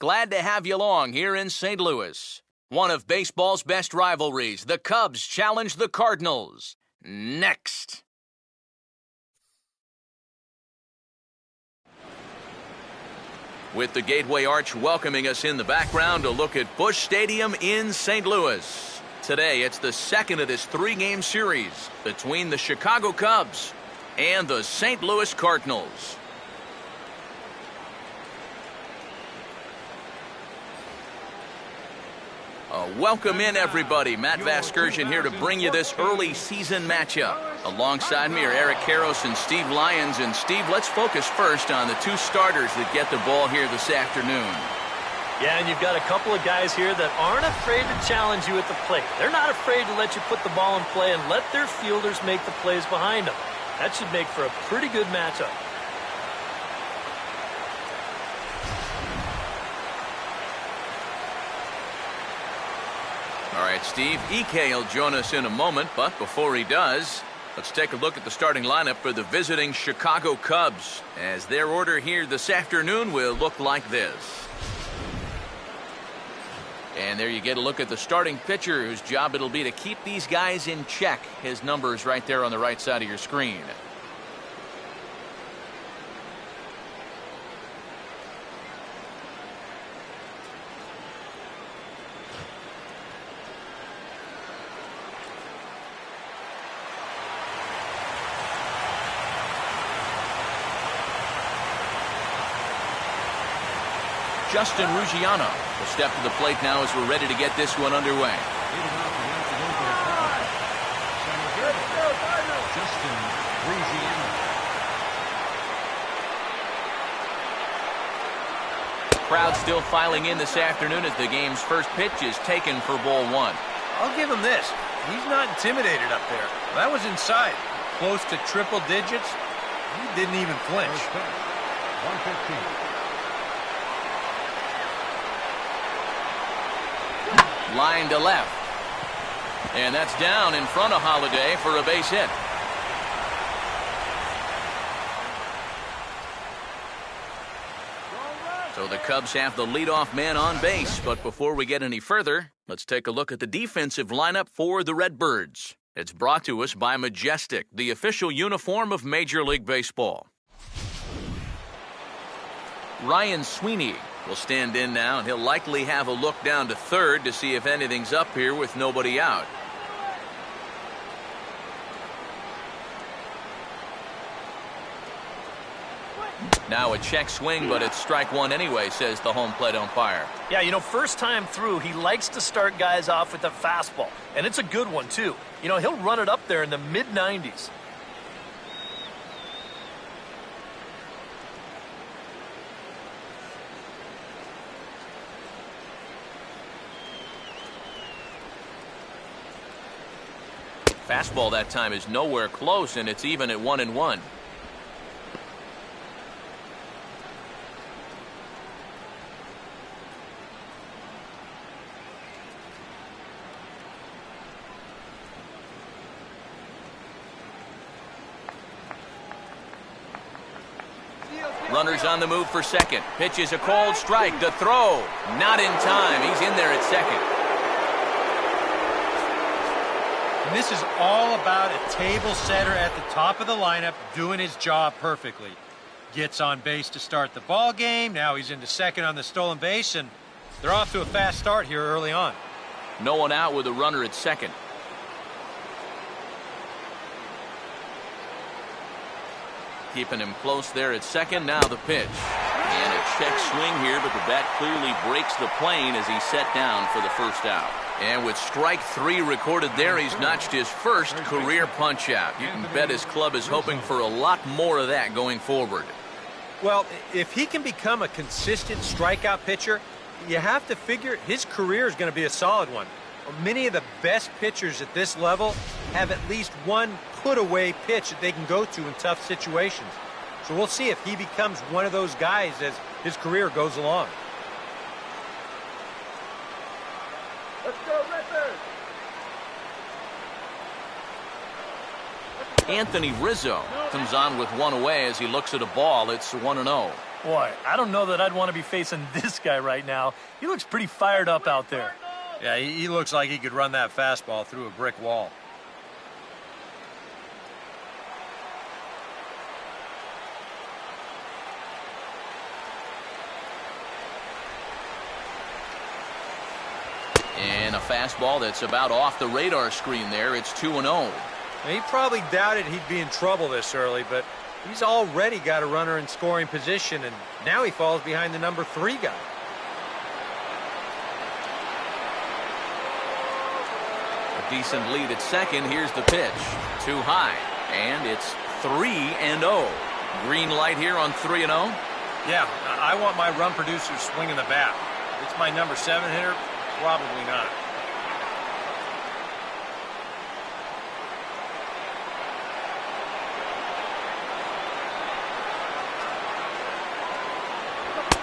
Glad to have you along here in St. Louis. One of baseball's best rivalries, the Cubs challenge the Cardinals. Next. With the Gateway Arch welcoming us in the background, a look at Busch Stadium in St. Louis. Today, it's the second of this three-game series between the Chicago Cubs and the St. Louis Cardinals. Welcome in, everybody. Matt Vasgersian here to bring you this early season matchup. Alongside me are Eric Karros and Steve Lyons. And Steve, let's focus first on the two starters that get the ball here this afternoon. Yeah, and you've got a couple of guys here that aren't afraid to challenge you at the plate. They're not afraid to let you put the ball in play and let their fielders make the plays behind them. That should make for a pretty good matchup. All right, Steve, EK will join us in a moment, but before he does, let's take a look at the starting lineup for the visiting Chicago Cubs, as their order here this afternoon will look like this. And there you get a look at the starting pitcher, whose job it'll be to keep these guys in check. His number is right there on the right side of your screen. Justin Ruggiano will step to the plate now as we're ready to get this one underway. Justin Ruggiano. Crowd still filing in this afternoon as the game's first pitch is taken for ball one. I'll give him this. He's not intimidated up there. That was inside. Close to triple digits. He didn't even flinch. 115. Line to left. And that's down in front of Holiday for a base hit. So the Cubs have the leadoff man on base. But before we get any further, let's take a look at the defensive lineup for the Redbirds. It's brought to us by Majestic, the official uniform of Major League Baseball. Ryan Sweeney will stand in now, and he'll likely have a look down to third to see if anything's up here with nobody out. Now a check swing, but it's strike one anyway, says the home plate umpire. Yeah, you know, first time through, he likes to start guys off with a fastball, and it's a good one, too. You know, he'll run it up there in the mid-90s. Fastball that time is nowhere close, and it's even at 1-1. Runners on the move for second. Pitch is a called strike. The throw, not in time. He's in there at second. And this is all about a table setter at the top of the lineup doing his job perfectly. Gets on base to start the ball game. Now he's into second on the stolen base, and they're off to a fast start here early on. No one out with a runner at second. Keeping him close there at second. Now the pitch. And a check swing here, but the bat clearly breaks the plane as he's set down for the first out. And with strike three recorded there, he's notched his first career punch-out. You can bet his club is hoping for a lot more of that going forward. Well, if he can become a consistent strikeout pitcher, you have to figure his career is going to be a solid one. Many of the best pitchers at this level have at least one put-away pitch that they can go to in tough situations. So we'll see if he becomes one of those guys as his career goes along. Let's go, Redbirds! Anthony Rizzo comes on with one away as he looks at a ball. It's 1-0. Boy, I don't know that I'd want to be facing this guy right now. He looks pretty fired up out there. Yeah, he looks like he could run that fastball through a brick wall. And a fastball that's about off the radar screen there. It's 2-0. He probably doubted he'd be in trouble this early, but he's already got a runner in scoring position, and now he falls behind the number 3 guy. A decent lead at second. Here's the pitch. Too high. And it's 3-0. Green light here on 3-0. Yeah, I want my run producer swinging the bat. It's my number 7 hitter. Probably not.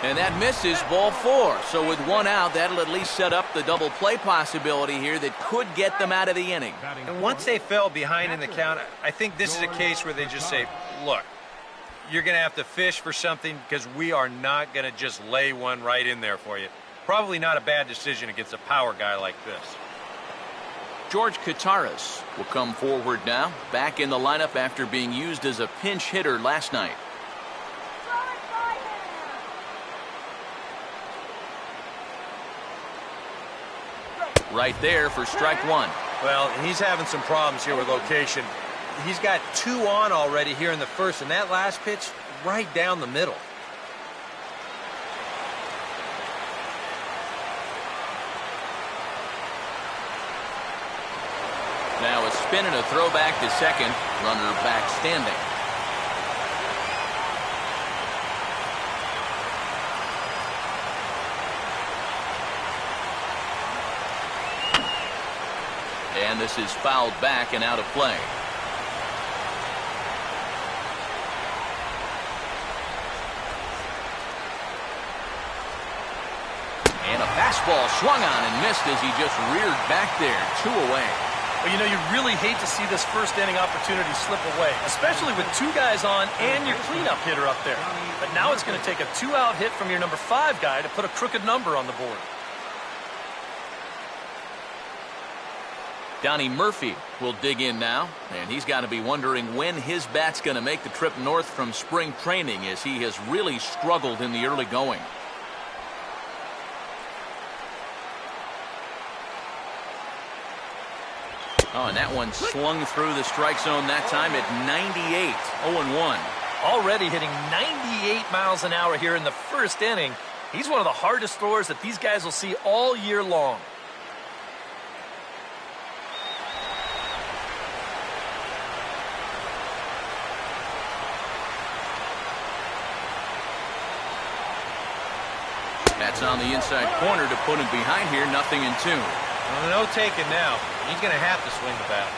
And that misses, ball 4. So with 1 out, that'll at least set up the double play possibility here that could get them out of the inning. And once they fell behind in the count, I think this is a case where they just say, look, you're going to have to fish for something because we are not going to just lay one right in there for you. Probably not a bad decision against a power guy like this. George Kataris will come forward now, back in the lineup after being used as a pinch hitter last night. Right there for strike 1. Well, he's having some problems here with location. He's got 2 on already here in the first, and that last pitch right down the middle. Now a spin and a throwback to second. Runner back standing. And this is fouled back and out of play. And a fastball swung on and missed as he just reared back there. 2 away. Well, you know, you really hate to see this first inning opportunity slip away, especially with 2 guys on and your cleanup hitter up there. But now it's going to take a 2-out hit from your number 5 guy to put a crooked number on the board. Donnie Murphy will dig in now, and he's got to be wondering when his bat's going to make the trip north from spring training, as he has really struggled in the early going. Oh, and that one swung through the strike zone that time at 98, 0-1. Already hitting 98 miles an hour here in the first inning. He's one of the hardest throwers that these guys will see all year long. That's on the inside corner to put him behind here. 0-2. Well, no taking now. He's going to have to swing the bat.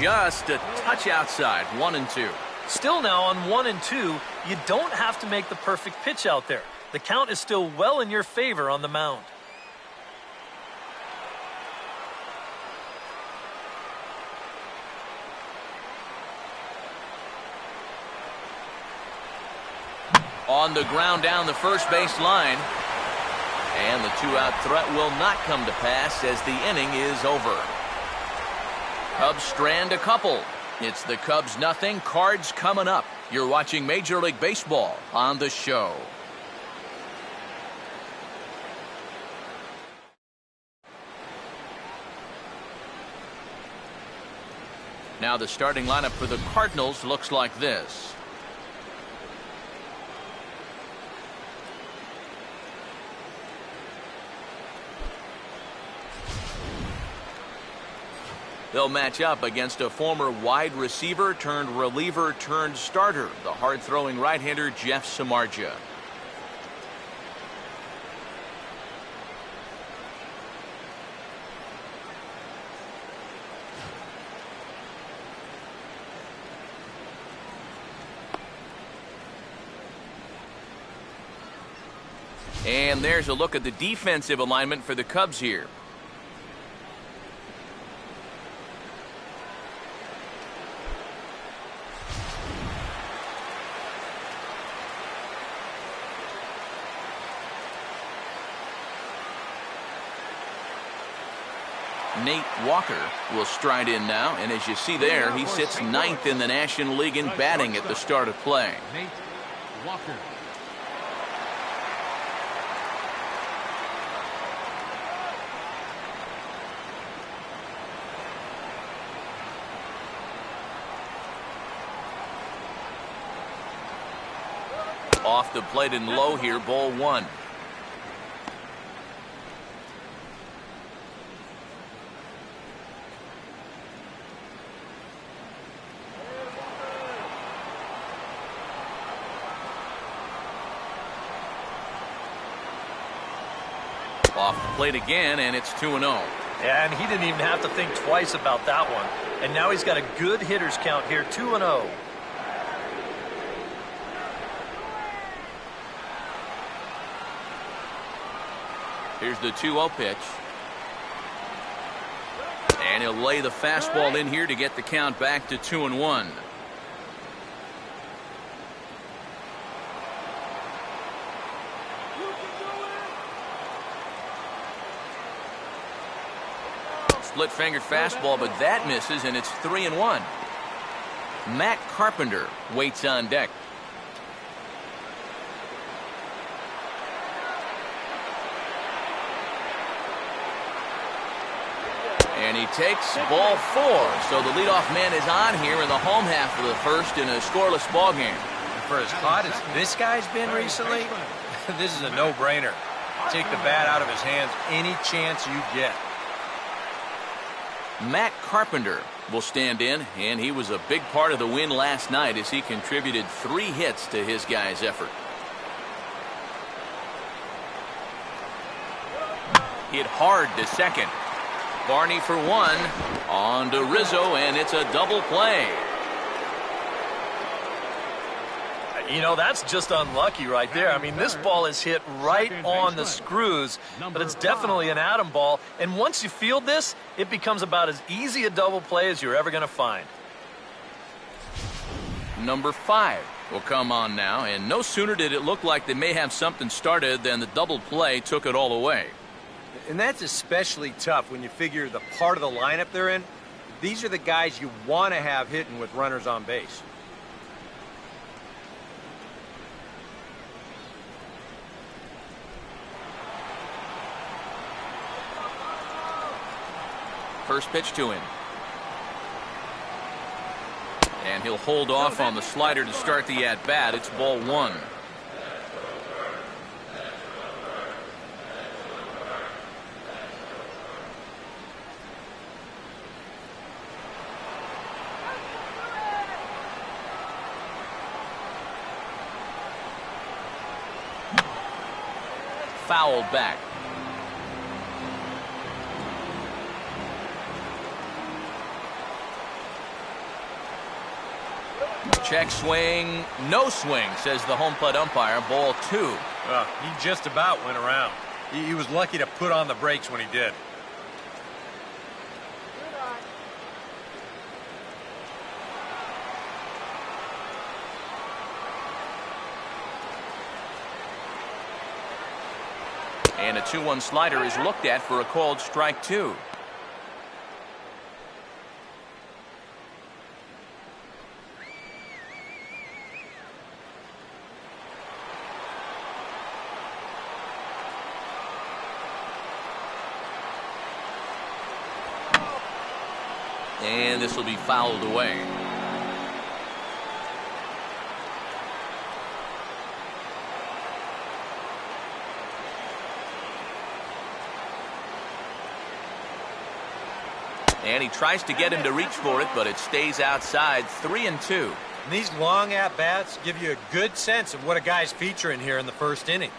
Just a touch outside. 1-2. Still now on 1 and 2, you don't have to make the perfect pitch out there. The count is still well in your favor on the mound. On the ground down the first base line. And the 2-out threat will not come to pass as the inning is over. Cubs strand a couple. It's the Cubs 0, Cards coming up. You're watching Major League Baseball on The Show. Now the starting lineup for the Cardinals looks like this. They'll match up against a former wide receiver turned reliever turned starter, the hard-throwing right-hander Jeff Samardzija. And there's a look at the defensive alignment for the Cubs here. Nate Walker will stride in now, and as you see there, he sits ninth in the National League in batting at the start of play. Nate Walker. Off the plate and low here, ball one. Off the plate again, and it's 2-0. Yeah, and he didn't even have to think twice about that one. And now he's got a good hitter's count here, 2-0. Here's the 2-0 pitch. And he'll lay the fastball in here to get the count back to 2-1. Split finger fastball, but that misses, and it's 3-1. Matt Carpenter waits on deck. And he takes ball four. So the leadoff man is on here in the home half of the first in a scoreless ball game. For as hot as this guy's been recently, this is a no-brainer. Take the bat out of his hands any chance you get. Matt Carpenter will stand in, and he was a big part of the win last night as he contributed 3 hits to his guys' effort. Hit hard to second. Barney for one. On to Rizzo, and it's a double play. You know, that's just unlucky right there. I mean, this ball is hit right on the screws, but it's definitely an atom ball. And once you field this, it becomes about as easy a double play as you're ever going to find. Number 5 will come on now, and no sooner did it look like they may have something started than the double play took it all away. And that's especially tough when you figure the part of the lineup they're in. These are the guys you want to have hitting with runners on base. First pitch to him. And he'll hold off on the slider to start the at-bat. It's ball one. Fouled back. Check swing, no swing, says the home plate umpire. Ball 2. He just about went around. He was lucky to put on the brakes when he did. And a 2-1 slider is looked at for a called strike 2. And this will be fouled away. And he tries to get him to reach for it, but it stays outside. 3-2. And these long at-bats give you a good sense of what a guy's featuring here in the first inning.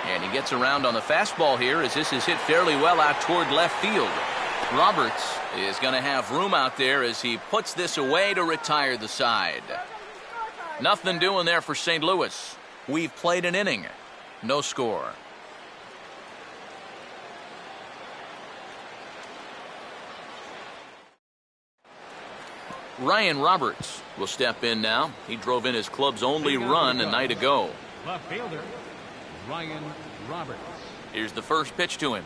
And he gets around on the fastball here as this is hit fairly well out toward left field. Roberts is going to have room out there as he puts this away to retire the side. Nothing doing there for St. Louis. We've played an inning. No score. Ryan Roberts will step in now. He drove in his club's only run a night ago. Left fielder, Ryan Roberts. Here's the first pitch to him.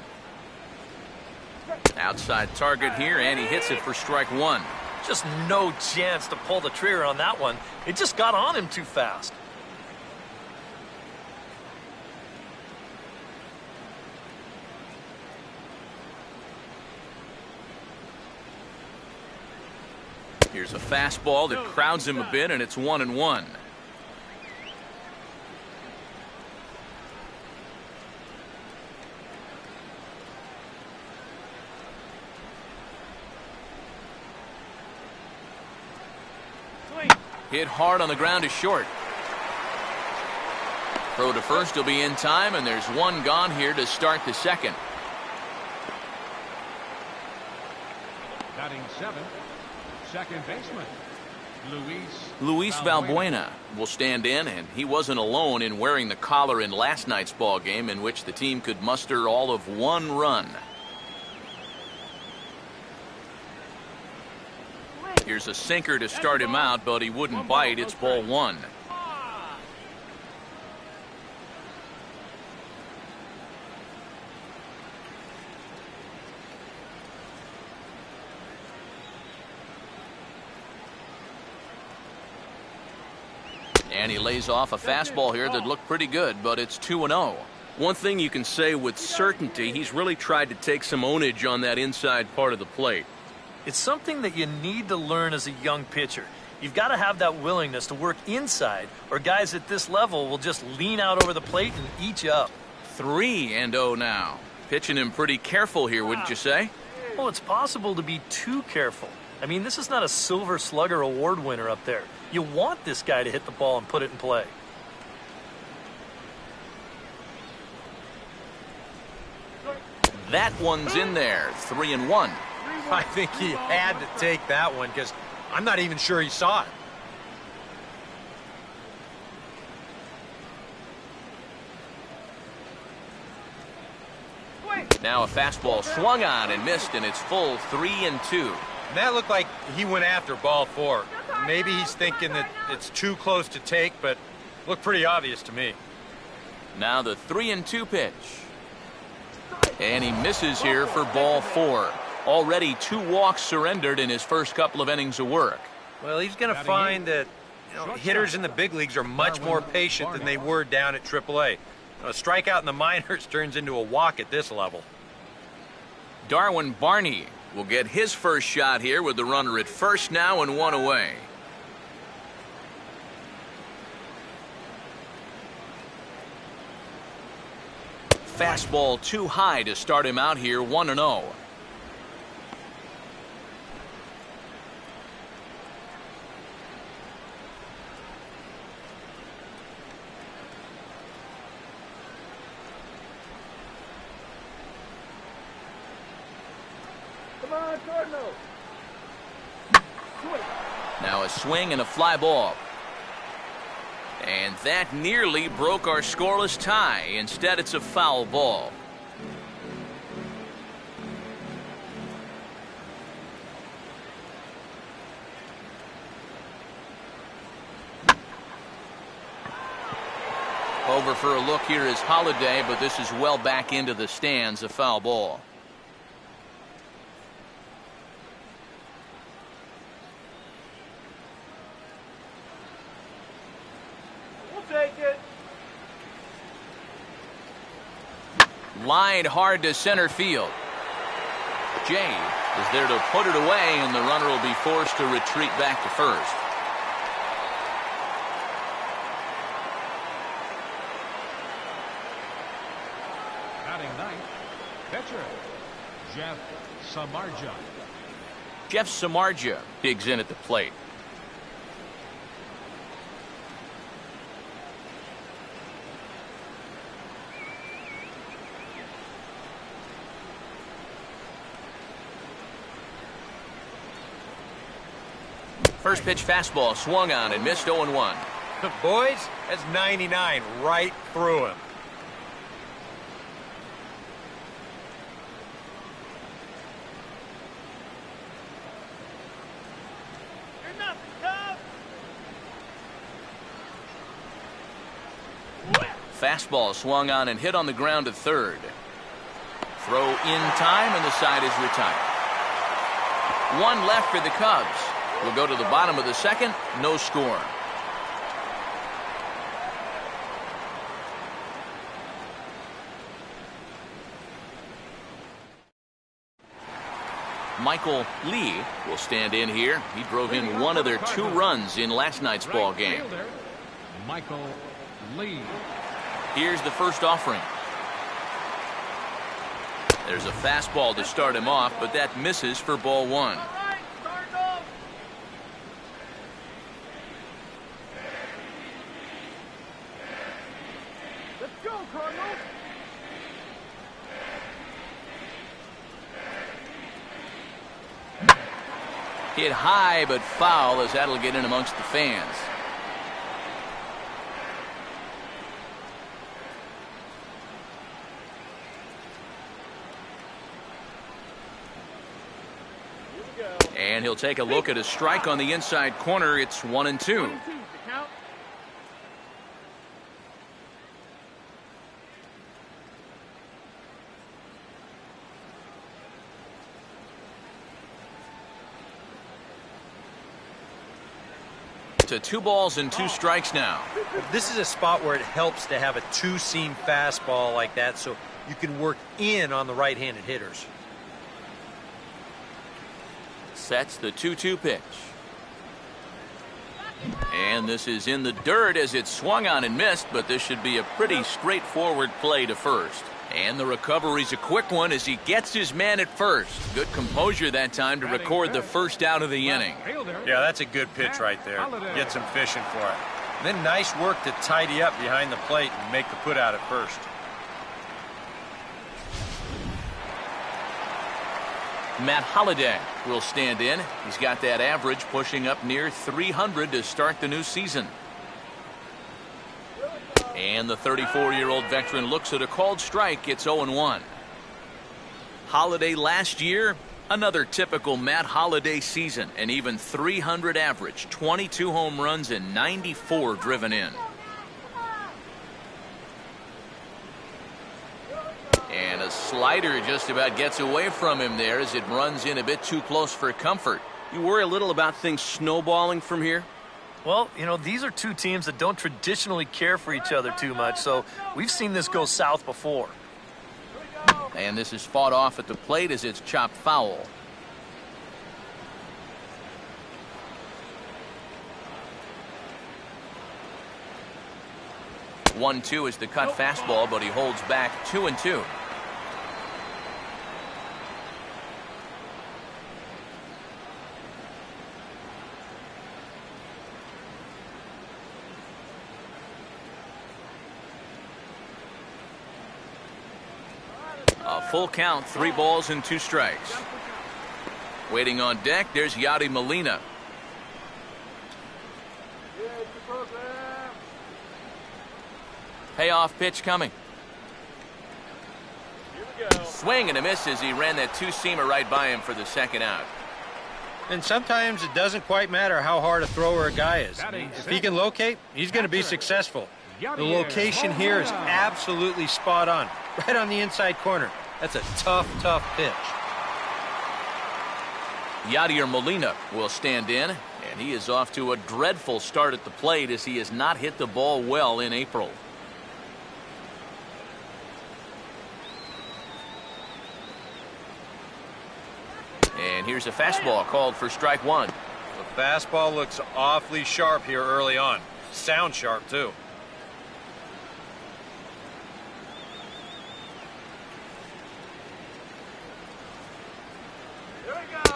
Outside target here, and he hits it for strike one. Just no chance to pull the trigger on that one. It just got on him too fast. Here's a fastball that crowds him a bit, and it's 1-1. Hit hard on the ground is short. Throw to first will be in time, and there's one gone here to start the second. Batting seventh, second baseman, Luis Valbuena will stand in, and he wasn't alone in wearing the collar in last night's ball game, in which the team could muster all of one run. Here's a sinker to start him out, but he wouldn't bite. It's ball one. And he lays off a fastball here that looked pretty good, but it's 2-0. One thing you can say with certainty, he's really tried to take some ownage on that inside part of the plate. It's something that you need to learn as a young pitcher. You've got to have that willingness to work inside, or guys at this level will just lean out over the plate and eat you up. 3-0 now. Pitching him pretty careful here, wouldn't you say? Well, it's possible to be too careful. I mean, this is not a Silver Slugger award winner up there. You want this guy to hit the ball and put it in play. That one's in there. 3-1. I think he had to take that one because I'm not even sure he saw it. Now a fastball swung on and missed, and it's full 3-2. And that looked like he went after ball four. Maybe he's thinking that it's too close to take, but looked pretty obvious to me. Now the 3-2 pitch. And he misses here for ball four. Already 2 walks surrendered in his first couple of innings of work. Well, he's going to find that hitters in the big leagues are much more patient than they were down at AAA. A strikeout in the minors turns into a walk at this level. Darwin Barney will get his first shot here with the runner at first now and 1 away. Fastball too high to start him out here, 1-0. Come on, Cardinals. Now a swing and a fly ball. And that nearly broke our scoreless tie. Instead, it's a foul ball. Over for a look here is Holiday, but this is well back into the stands, a foul ball. Take it. Line hard to center field. Jay is there to put it away, and the runner will be forced to retreat back to first. batting ninth, pitcher, Jeff Samardzija. Jeff Samardzija digs in at the plate. First pitch fastball swung on and missed 0-1. Boys, that's 99 right through him. You're nothing, Cub. Fastball swung on and hit on the ground to third. Throw in time, and the side is retired. One left for the Cubs. We'll go to the bottom of the second. No score. Michael Lee will stand in here. He drove in one of their 2 runs in last night's ball game. Michael Lee. Here's the first offering. There's a fastball to start him off, but that misses for ball 1. All right, Cardinals. Let's go, Cardinals. Hit high but foul, as that'll get in amongst the fans. And he'll take a look at a strike on the inside corner. It's 1-2. To 2 balls and 2 strikes now. This is a spot where it helps to have a 2-seam fastball like that so you can work in on the right-handed hitters. Sets the 2-2 pitch. And this is in the dirt as it swung on and missed, but this should be a pretty straightforward play to first. And the recovery's a quick one as he gets his man at first. Good composure that time to record the first out of the inning. Yeah, that's a good pitch right there. Gets him fishing for it. And then nice work to tidy up behind the plate and make the put out at first. Matt Holliday will stand in. He's got that average pushing up near 300 to start the new season. And the 34-year-old veteran looks at a called strike. It's 0-1. Holliday last year, another typical Matt Holliday season. An even 300 average, 22 home runs and 94 driven in. And a slider just about gets away from him there as it runs in a bit too close for comfort. You worry a little about things snowballing from here? Well, you know, these are 2 teams that don't traditionally care for each other too much, so we've seen this go south before. And this is fought off at the plate as it's chopped foul. One-two is the cut fastball, but he holds back 2-2. A full count, 3 balls and 2 strikes. Waiting on deck, there's Yadi Molina. Payoff pitch coming. Swing and a miss as he ran that 2-seamer right by him for the second out. And sometimes it doesn't quite matter how hard a thrower a guy is. If he can locate, he's going to be successful. The location here is absolutely spot on. Right on the inside corner. That's a tough, tough pitch. Yadier Molina will stand in, and he is off to a dreadful start at the plate as he has not hit the ball well in April. And here's a fastball called for strike 1. The fastball looks awfully sharp here early on. Sound sharp, too.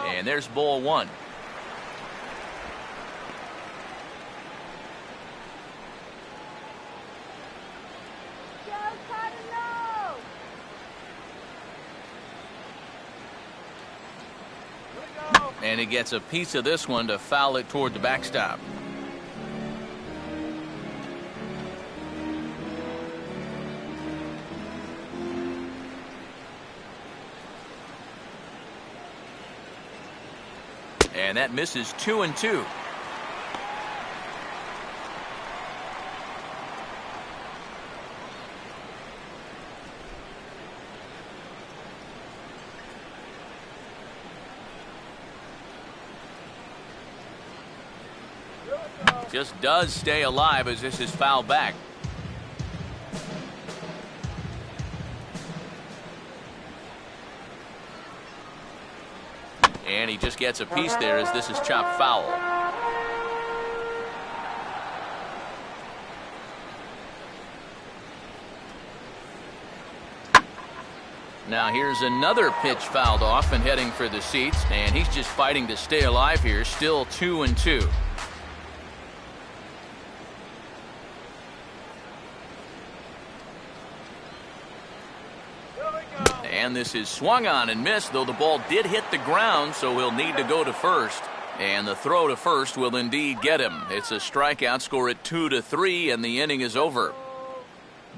And there's ball 1. And And he gets a piece of this one to foul it toward the backstop. And that misses 2-2. Just does stay alive as this is fouled back. And he just gets a piece there as this is chopped foul. Now here's another pitch fouled off and heading for the seats, and he's just fighting to stay alive here. Still 2-2. And this is swung on and missed, though the ball did hit the ground, so he'll need to go to first. And the throw to first will indeed get him. It's a strikeout, score at 2-3, and the inning is over.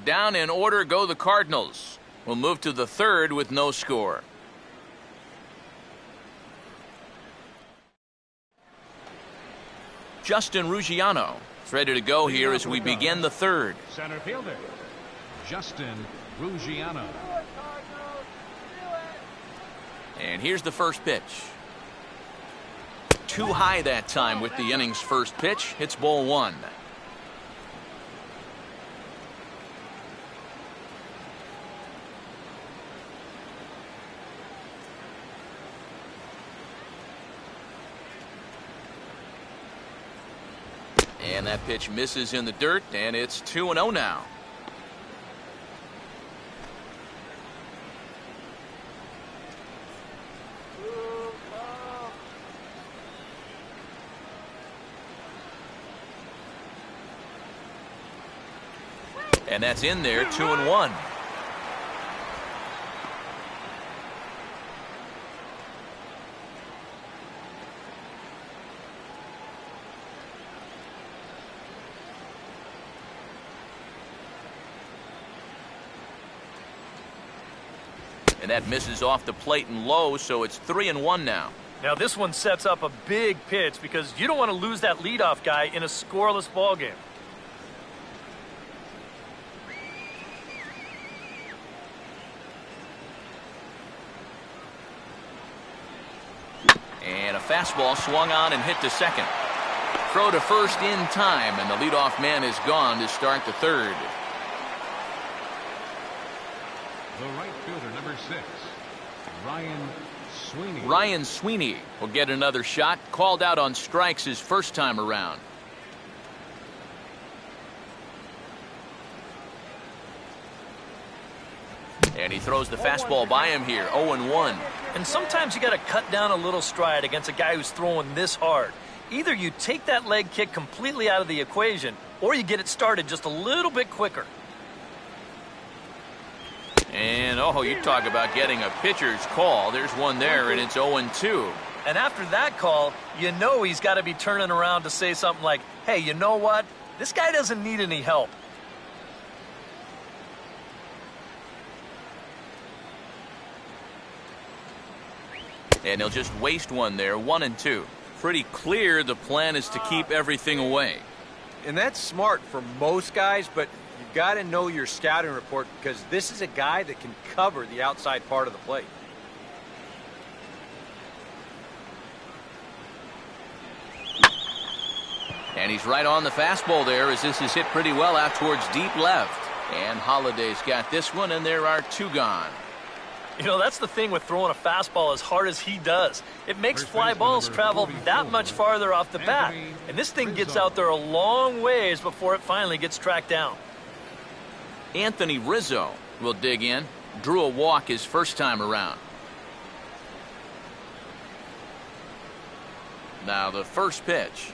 Down in order go the Cardinals. We'll move to the third with no score. Justin Ruggiano is ready to go here as we begin the third. Center fielder, Justin Ruggiano. And here's the first pitch. Too high that time with the inning's first pitch. It's ball one. And that pitch misses in the dirt, and it's 2-0 now. And that's in there, 2-1. And that misses off the plate and low, so it's 3-1 now. Now this one sets up a big pitch because you don't want to lose that leadoff guy in a scoreless ball game. And a fastball swung on and hit to second. Throw to first in time, and the leadoff man is gone to start the third. The right fielder, number 6, Ryan Sweeney. Ryan Sweeney will get another shot. Called out on strikes his first time around. And he throws the fastball by him here, 0-1. And sometimes you got to cut down a little stride against a guy who's throwing this hard. Either you take that leg kick completely out of the equation, or you get it started just a little bit quicker. And, oh, you talk about getting a pitcher's call. There's one there, and it's 0-2. And after that call, you know he's got to be turning around to say something like, hey, you know what? This guy doesn't need any help. And he'll just waste one there, 1-2. Pretty clear the plan is to keep everything away. And that's smart for most guys, but you got to know your scouting report because this is a guy that can cover the outside part of the plate. And he's right on the fastball there as this is hit pretty well out towards deep left. And Holliday's got this one, and there are two gone. You know, that's the thing with throwing a fastball as hard as he does. It makes fly balls travel that much farther off the bat. And this thing gets out there a long ways before it finally gets tracked down. Anthony Rizzo will dig in. Drew a walk his first time around. Now the first pitch.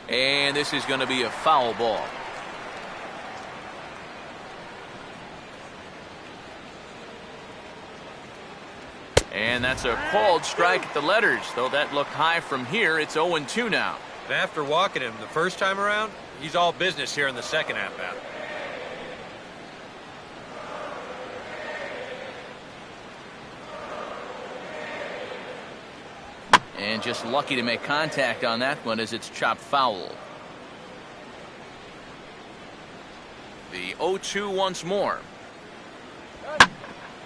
And this is going to be a foul ball. And And that's a called strike at the letters. Though that looked high from here, it's 0-2 now. And after walking him the first time around, he's all business here in the second at-bat. And just lucky to make contact on that one as it's chopped foul. The 0-2 once more.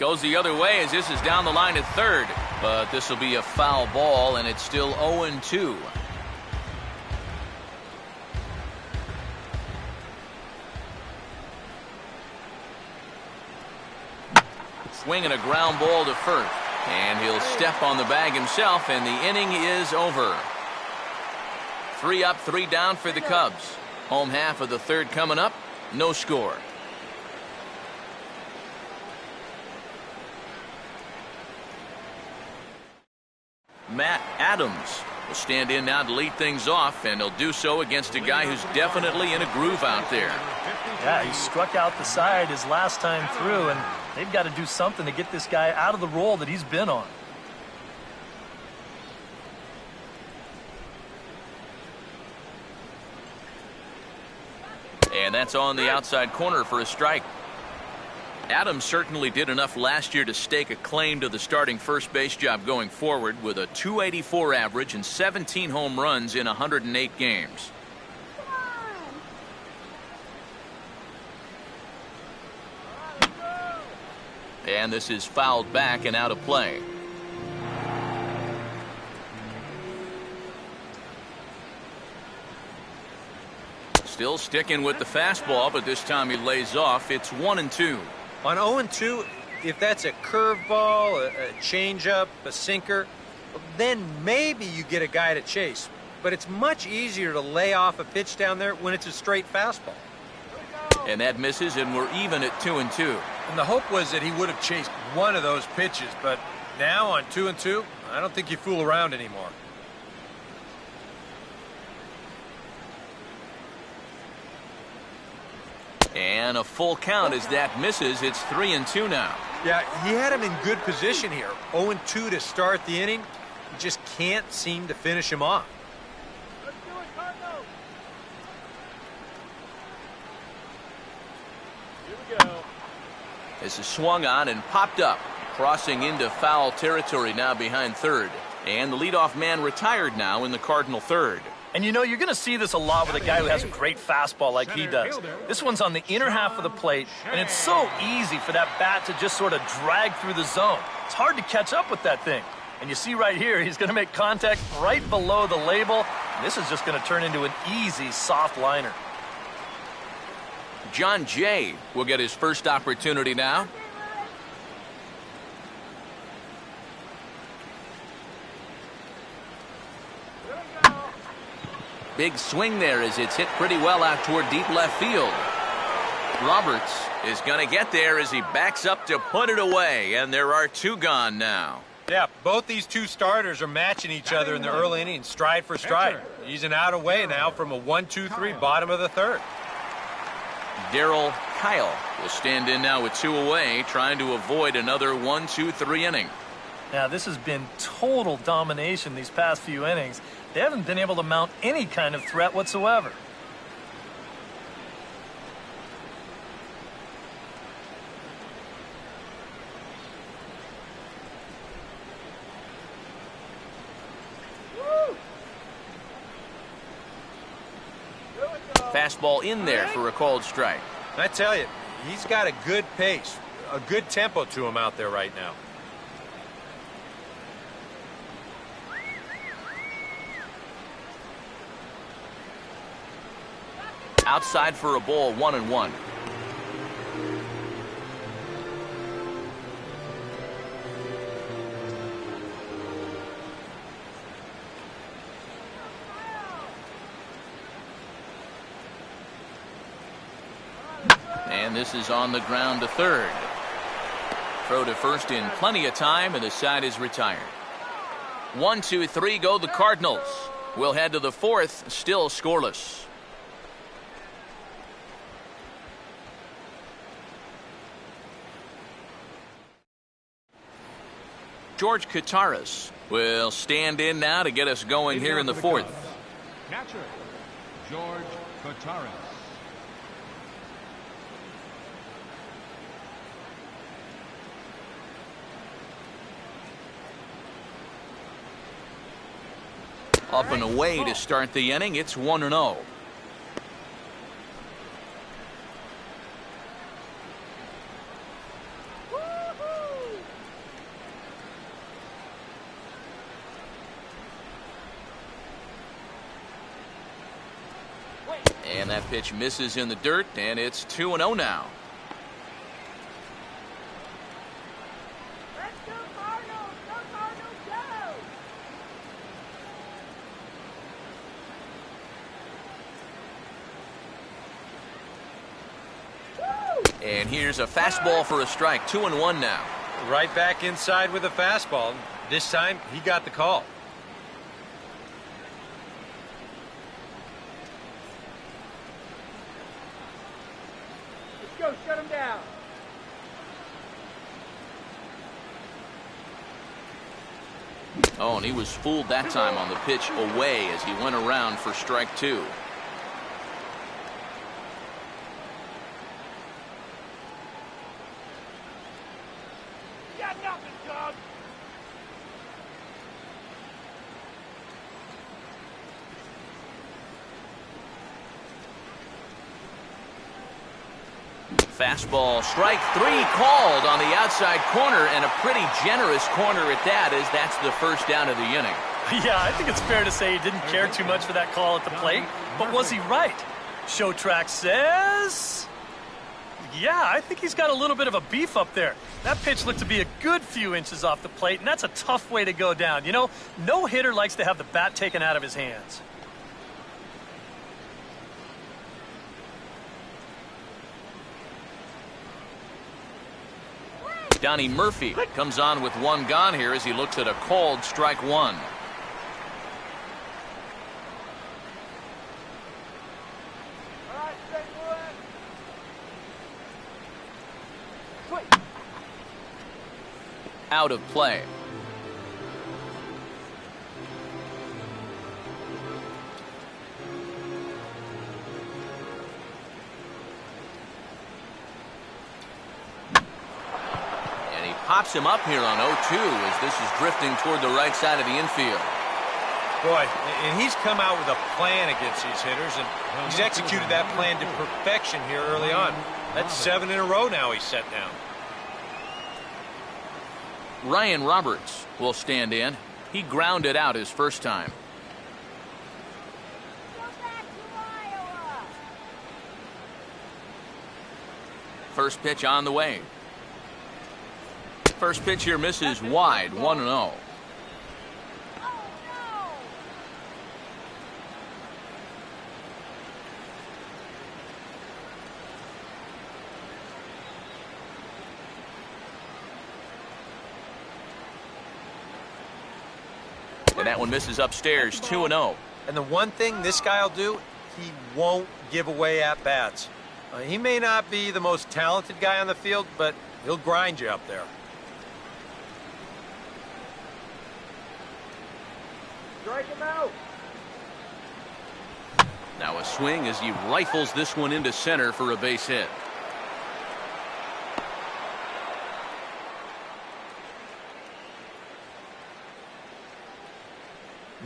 Goes the other way as this is down the line at third. But this will be a foul ball, and it's still 0-2. Swinging a ground ball to first. And he'll step on the bag himself, and the inning is over. 3 up, 3 down for the Cubs. Home half of the third coming up. No score. Matt Adams will stand in now to lead things off, and he'll do so against a guy who's definitely in a groove out there. Yeah, he struck out the side his last time through, and they've got to do something to get this guy out of the role that he's been on. And that's on the outside corner for a strike. Adams certainly did enough last year to stake a claim to the starting first base job going forward with a .284 average and 17 home runs in 108 games. And this is fouled back and out of play. Still sticking with the fastball, but this time he lays off. It's 1-2. On 0-2, if that's a curveball, a changeup, a sinker, then maybe you get a guy to chase. But it's much easier to lay off a pitch down there when it's a straight fastball. And that misses, and we're even at 2-2. And the hope was that he would have chased one of those pitches, but now on 2-2, I don't think you fool around anymore. And a full count as that misses. It's 3-2 now. Yeah, he had him in good position here. 0-2 to start the inning. He just can't seem to finish him off. Let's do it, Cardinals. Here we go. This is swung on and popped up, crossing into foul territory now behind third. And the leadoff man retired now in the Cardinal third. And you know, you're going to see this a lot with a guy who has a great fastball like he does. This one's on the inner half of the plate, and it's so easy for that bat to just sort of drag through the zone. It's hard to catch up with that thing. And you see right here, he's going to make contact right below the label. And this is just going to turn into an easy, soft liner. John Jay will get his first opportunity now. Big swing there as it's hit pretty well out toward deep left field. Roberts is going to get there as he backs up to put it away, and there are 2 gone now. Yeah, both these two starters are matching each other in the early innings, stride for stride. He's an out away now from a 1-2-3 bottom of the third. Darryl Kyle will stand in now with 2 away, trying to avoid another 1-2-3 inning. Now, this has been total domination these past few innings. They haven't been able to mount any kind of threat whatsoever. Fastball in there for a called strike. I tell you, he's got a good pace, a good tempo to him out there right now. Outside for a ball, 1-1. And this is on the ground to third. Throw to first in plenty of time, and the side is retired. 1-2-3 go the Cardinals. We'll head to the fourth, still scoreless. George Kataris will stand in now to get us going here in the fourth. Catcher, George Kataris. Up and away to start the inning. It's 1-0. And that pitch misses in the dirt, and it's 2-0 now. Let's go, Cardinals! Go, Cardinals, go! And here's a fastball for a strike. 2-1 now. Right back inside with a fastball. This time, he got the call. Let's go, shut him down. Oh, and he was fooled that time on the pitch away as he went around for strike 2. You got nothing, dog. Fastball, strike 3 called on the outside corner, and a pretty generous corner at that, as that's the first down of the inning. Yeah, I think it's fair to say he didn't care too much for that call at the plate, but was he right? Show track says... Yeah, I think he's got a little bit of a beef up there. That pitch looked to be a good few inches off the plate, and that's a tough way to go down. You know, no hitter likes to have the bat taken out of his hands. Donnie Murphy comes on with 1 gone here as he looks at a called strike 1. All right, St. Louis. Sweet. Out of play. Pops him up here on 0-2 as this is drifting toward the right side of the infield. Boy, and he's come out with a plan against these hitters, and he's executed that plan to perfection here early on. That's 7 in a row now he's set down. Ryan Roberts will stand in. He grounded out his first time. Go back to Iowa. First pitch on the way. First pitch here misses wide, 1-0. Oh, no. And that one misses upstairs, 2-0. And the one thing this guy will do, he won't give away at-bats. He may not be the most talented guy on the field, but he'll grind you up there. Strike him out. Now a swing as he rifles this one into center for a base hit.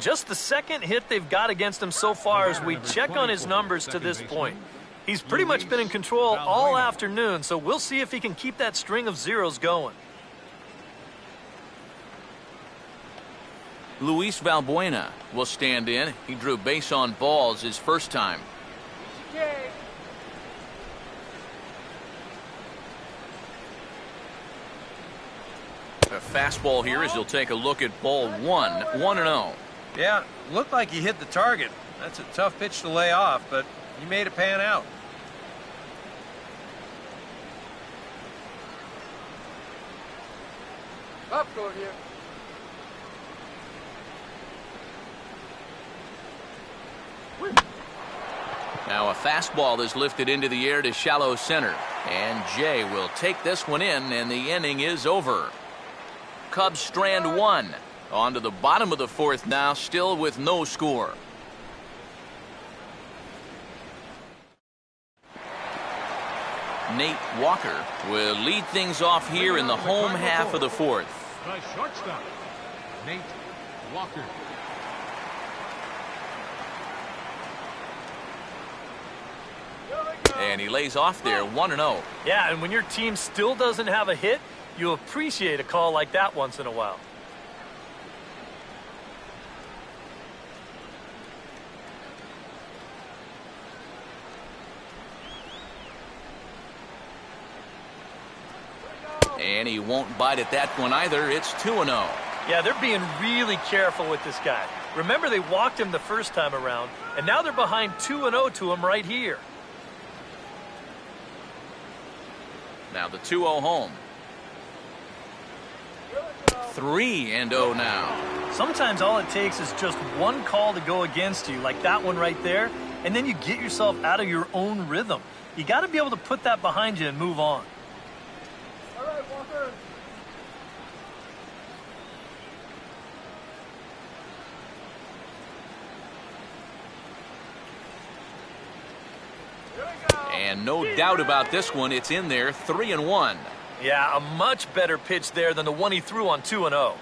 Just the second hit they've got against him so far as we check on his numbers to this point. He's pretty much been in control all afternoon, so we'll see if he can keep that string of zeros going. Luis Valbuena will stand in. He drew base on balls his first time. Okay. A fastball here as he'll take a look at ball 1, 1-0. Yeah, looked like he hit the target. That's a tough pitch to lay off, but he made it pan out. Up going here. Now a fastball is lifted into the air to shallow center. And Jay will take this one in, and the inning is over. Cubs strand one. On to the bottom of the fourth now, still with no score. Nate Walker will lead things off here in the home half of the fourth. The shortstop, Nate Walker. And he lays off there 1-0. Yeah, and when your team still doesn't have a hit, you appreciate a call like that once in a while. And he won't bite at that one either. It's 2-0. Yeah, they're being really careful with this guy. Remember, they walked him the first time around, and now they're behind 2-0 to him right here. Now the 2-0 home. 3-0 now. Sometimes all it takes is just one call to go against you, like that one right there, and then you get yourself out of your own rhythm. You got to be able to put that behind you and move on. All right, Walker. And no doubt about this one, it's in there, 3-1. Yeah, a much better pitch there than the one he threw on 2-0.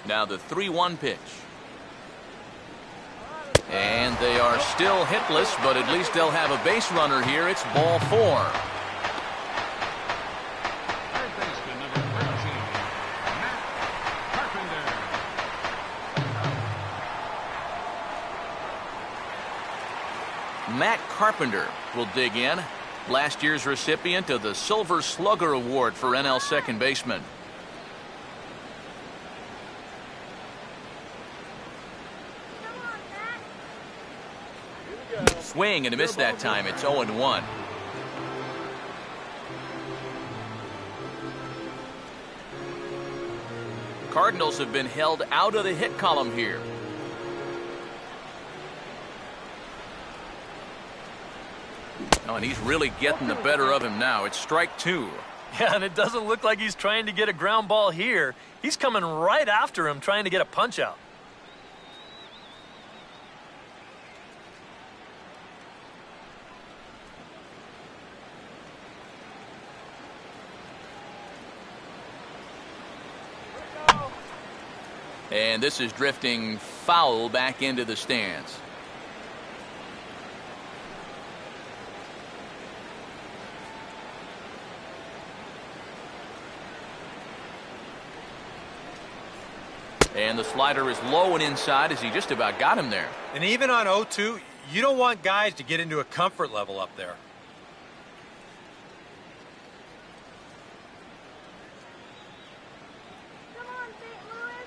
Now the 3-1 pitch. And they are still hitless, but at least they'll have a base runner here. It's ball 4. Third baseman, number 13, Matt Carpenter. Matt Carpenter will dig in. Last year's recipient of the Silver Slugger Award for NL second baseman. Swing and a miss that time. It's 0-1. Cardinals have been held out of the hit column here. Oh, and he's really getting the better of him now. It's strike 2. Yeah, and it doesn't look like he's trying to get a ground ball here. He's coming right after him, trying to get a punch out. And this is drifting foul back into the stands. And the slider is low and inside as he just about got him there. And even on 0-2, you don't want guys to get into a comfort level up there. Come on, St. Louis.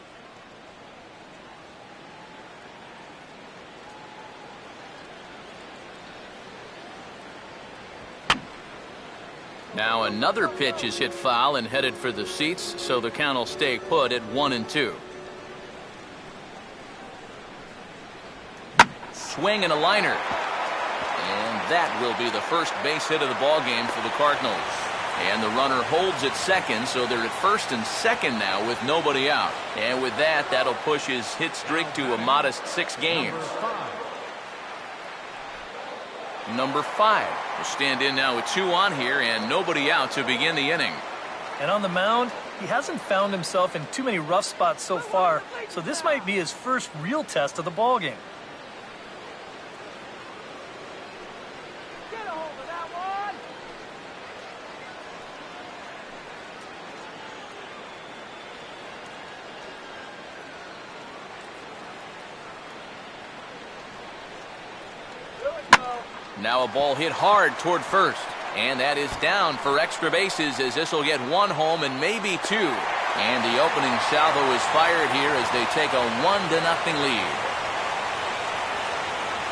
Now another pitch is hit foul and headed for the seats, so the count will stay put at 1-2. Swing and a liner. And that will be the first base hit of the ball game for the Cardinals. And the runner holds at second, so they're at first and second now with nobody out. And with that, that'll push his hit streak to a modest 6 games. Number 5 will stand in now with 2 on here and nobody out to begin the inning. And on the mound, he hasn't found himself in too many rough spots so far, so this might be his first real test of the ball game. Get a hold of that one. Here we go. Now a ball hit hard toward first. And that is down for extra bases as this will get 1 home and maybe 2. And the opening salvo is fired here as they take a 1-0 lead.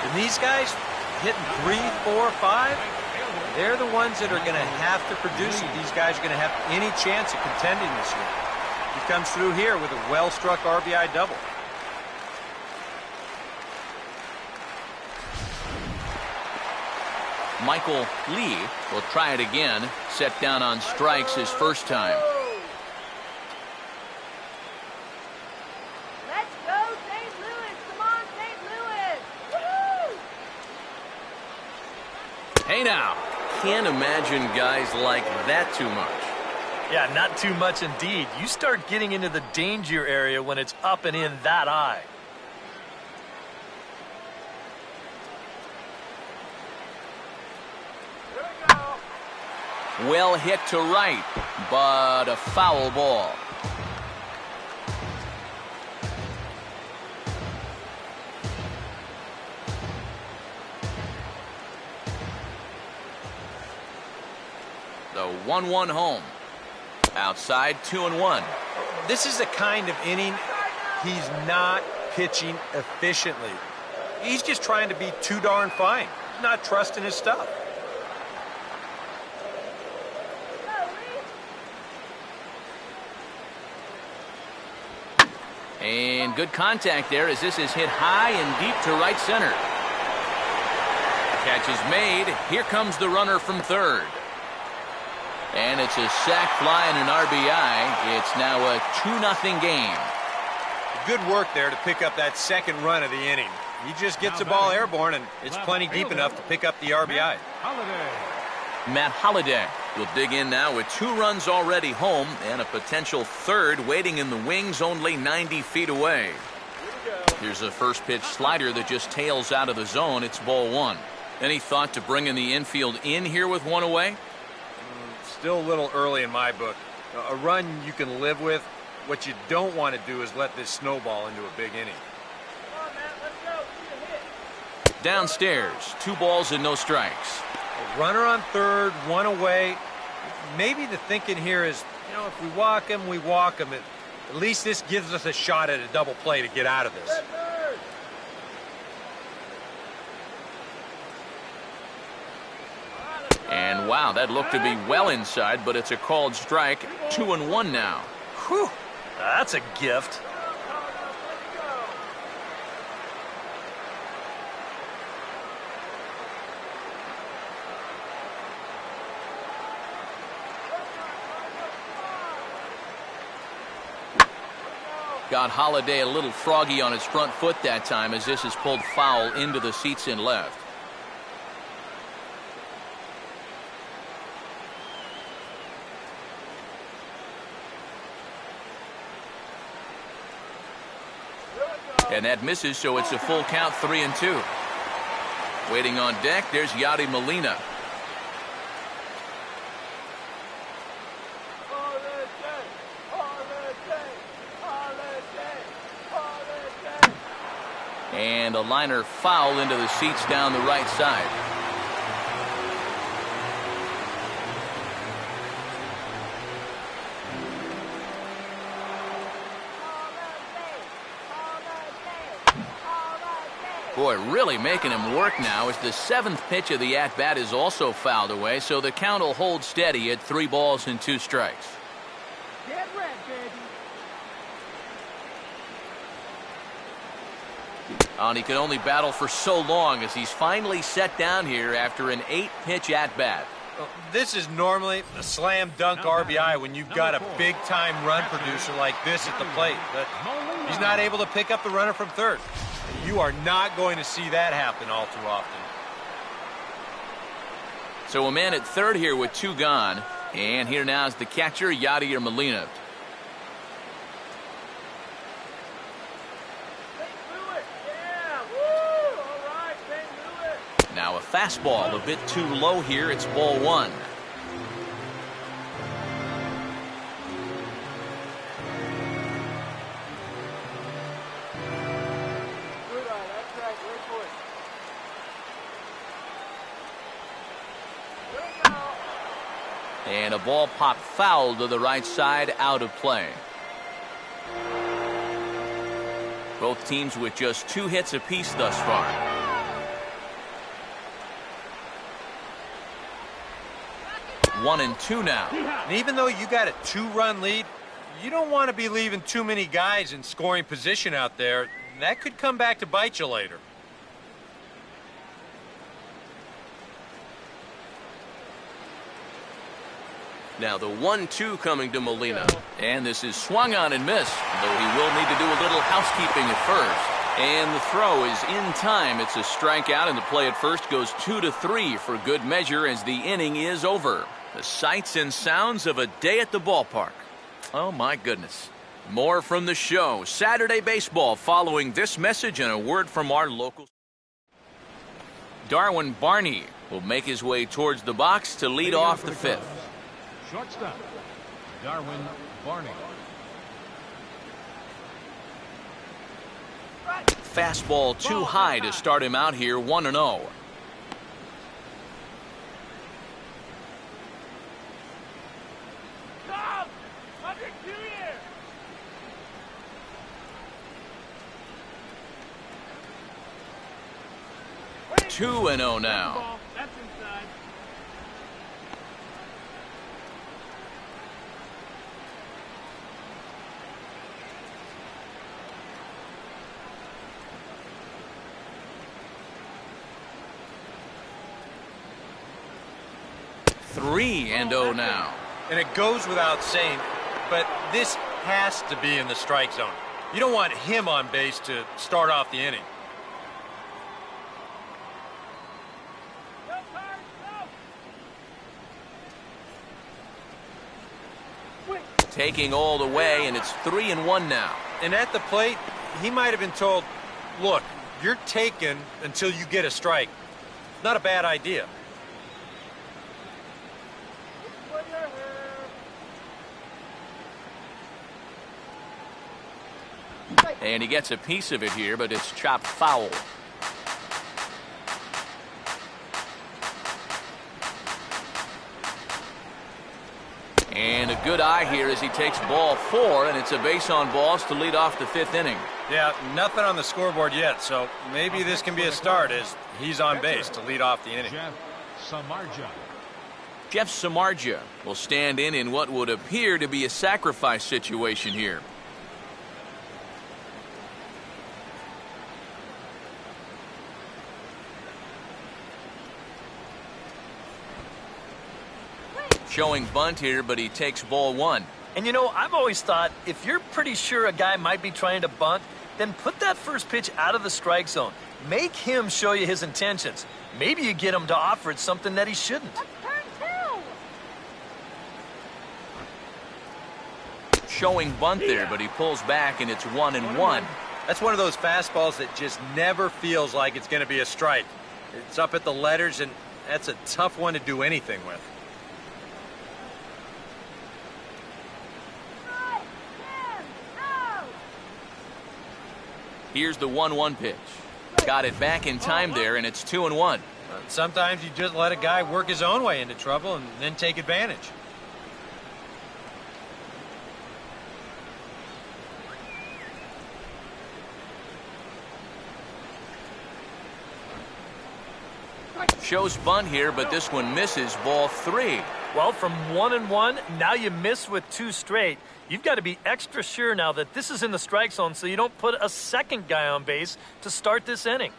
And these guys hitting 3, 4, 5, they're the ones that are going to have to produce if these guys are going to have any chance of contending this year. He comes through here with a well-struck RBI double. Michael Lee will try it again. Set down on strikes his first time. Let's go, St. Louis. Come on, St. Louis. Woo-hoo! Hey now, can't imagine guys like that too much. Yeah, not too much indeed. You start getting into the danger area when it's up and in that high. Well hit to right, but a foul ball. The 1-1 home. Outside, 2-1. This is the kind of inning he's not pitching efficiently. He's just trying to be too darn fine, not trusting his stuff. And good contact there as this is hit high and deep to right center. Catch is made. Here comes the runner from third. And it's a sac fly and an RBI. It's now a 2-0 game. Good work there to pick up that second run of the inning. He just gets the ball airborne, and it's plenty deep enough to pick up the RBI. Matt Holliday will dig in now with 2 runs already home and a potential third waiting in the wings only 90 feet away. Here's a first pitch slider that just tails out of the zone. It's ball 1. Any thought to bringing the infield in here with 1 away? Still a little early in my book. A run you can live with. What you don't want to do is let this snowball into a big inning. Come on, Matt. Let's go. Need a hit. Downstairs, 2 balls and no strikes. A runner on third, 1 away. Maybe the thinking here is, if we walk him, we walk him. At least this gives us a shot at a double play to get out of this. And wow, that looked to be well inside, but it's a called strike. 2-1 now. Whew, that's a gift. Got Holliday a little froggy on his front foot that time as this is pulled foul into the seats in left. And that misses, so it's a full count, 3-2. Waiting on deck, there's Yadi Molina. And a liner foul into the seats down the right side. Boy, really making him work now as the 7th pitch of the at-bat is also fouled away, so the count will hold steady at 3 balls and 2 strikes. Get red, baby. And he can only battle for so long as he's finally set down here after an 8-pitch at-bat. Well, this is normally a slam dunk RBI when you've got a big-time run producer like this at the plate, but he's not able to pick up the runner from third. You are not going to see that happen all too often. So a man at third here with 2 gone, and here now is the catcher, Yadier Molina. Now a fastball a bit too low here. It's ball 1. And a ball popped foul to the right side, out of play. Both teams with just 2 hits apiece thus far. One and 2 now. And even though you got a 2-run lead, you don't want to be leaving too many guys in scoring position out there. That could come back to bite you later. Now the 1-2 coming to Molina. And this is swung on and missed, though he will need to do a little housekeeping at first. And the throw is in time. It's a strikeout, and the play at first goes 2-3 for good measure as the inning is over. The sights and sounds of a day at the ballpark. Oh, my goodness. More from the show. Saturday baseball following this message and a word from our local. Darwin Barney will make his way towards the box to lead off the fifth. Shortstop, Darwin Barney. Fastball too high to start him out here, 1-0. Stop! 102 here! 2-0 now. That's inside. Three and 0 now. And it goes without saying, but this has to be in the strike zone. You don't want him on base to start off the inning. Taking all the way, and it's 3-1 now. And at the plate, he might have been told, look, you're taken until you get a strike. Not a bad idea. And he gets a piece of it here, but it's chopped foul. And a good eye here as he takes ball 4, and it's a base on balls to lead off the fifth inning. Yeah, nothing on the scoreboard yet, so maybe this can be a start as he's on base to lead off the inning. Jeff Samardzija will stand in what would appear to be a sacrifice situation here. Showing bunt here, but he takes ball 1. And you know, I've always thought if you're pretty sure a guy might be trying to bunt, then put that first pitch out of the strike zone. Make him show you his intentions. Maybe you get him to offer it something that he shouldn't. That's turn 2. Showing bunt there, but he pulls back, and it's 1-1. That's one of those fastballs that just never feels like it's going to be a strike. It's up at the letters, and that's a tough one to do anything with. Here's the 1-1 pitch. Got it back in time there, and it's 2-1. Sometimes you just let a guy work his own way into trouble and then take advantage. Shows bunt here, but this one misses, ball 3. Well, from 1-1, now you miss with 2 straight. You've got to be extra sure now that this is in the strike zone so you don't put a second guy on base to start this inning.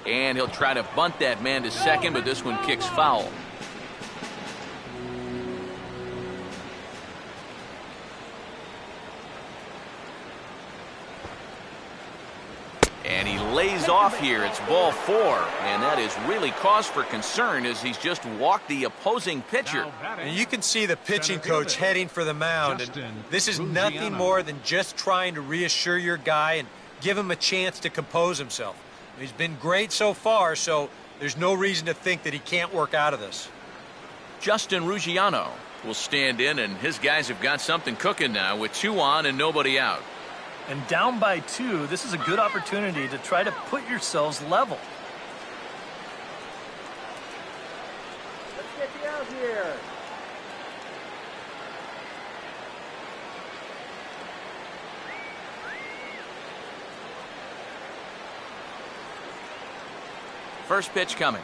And he'll try to bunt that man to second, but this one kicks foul. And he lays off here. It's ball 4. And that is really cause for concern as he's just walked the opposing pitcher. And you can see the pitching coach heading for the mound. And this is nothing more than just trying to reassure your guy and give him a chance to compose himself. He's been great so far, so there's no reason to think that he can't work out of this. Justin Ruggiano will stand in, and his guys have got something cooking now with 2 on and nobody out. And down by 2, this is a good opportunity to try to put yourselves level. Let's get you out here. First pitch coming.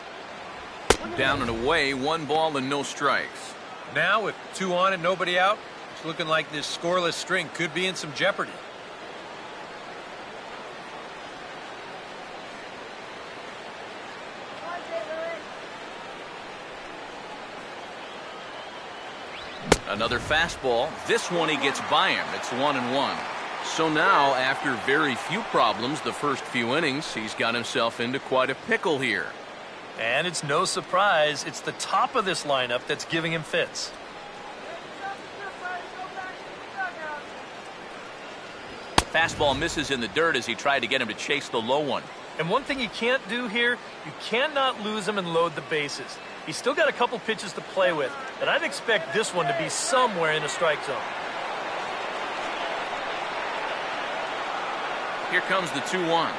Down and away, 1 ball and no strikes. Now with 2 on and nobody out, it's looking like this scoreless string could be in some jeopardy. Another fastball. This one he gets by him. It's 1-1. So now, after very few problems the first few innings, he's got himself into quite a pickle here. And it's no surprise, it's the top of this lineup that's giving him fits. Fastball misses in the dirt as he tried to get him to chase the low one. And one thing you can't do here, you cannot lose him and load the bases. He's still got a couple pitches to play with, but I'd expect this one to be somewhere in the strike zone. Here comes the 2-1.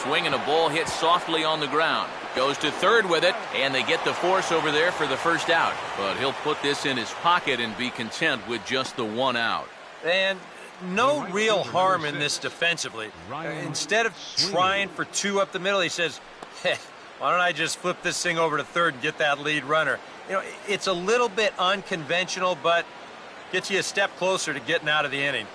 Swinging a ball hit softly on the ground. Goes to third with it, and they get the force over there for the first out. But he'll put this in his pocket and be content with just the 1 out. And no real harm in this defensively. Instead of trying for 2 up the middle, he says, hey, why don't I just flip this thing over to third and get that lead runner? You know, it's a little bit unconventional, but gets you a step closer to getting out of the inning.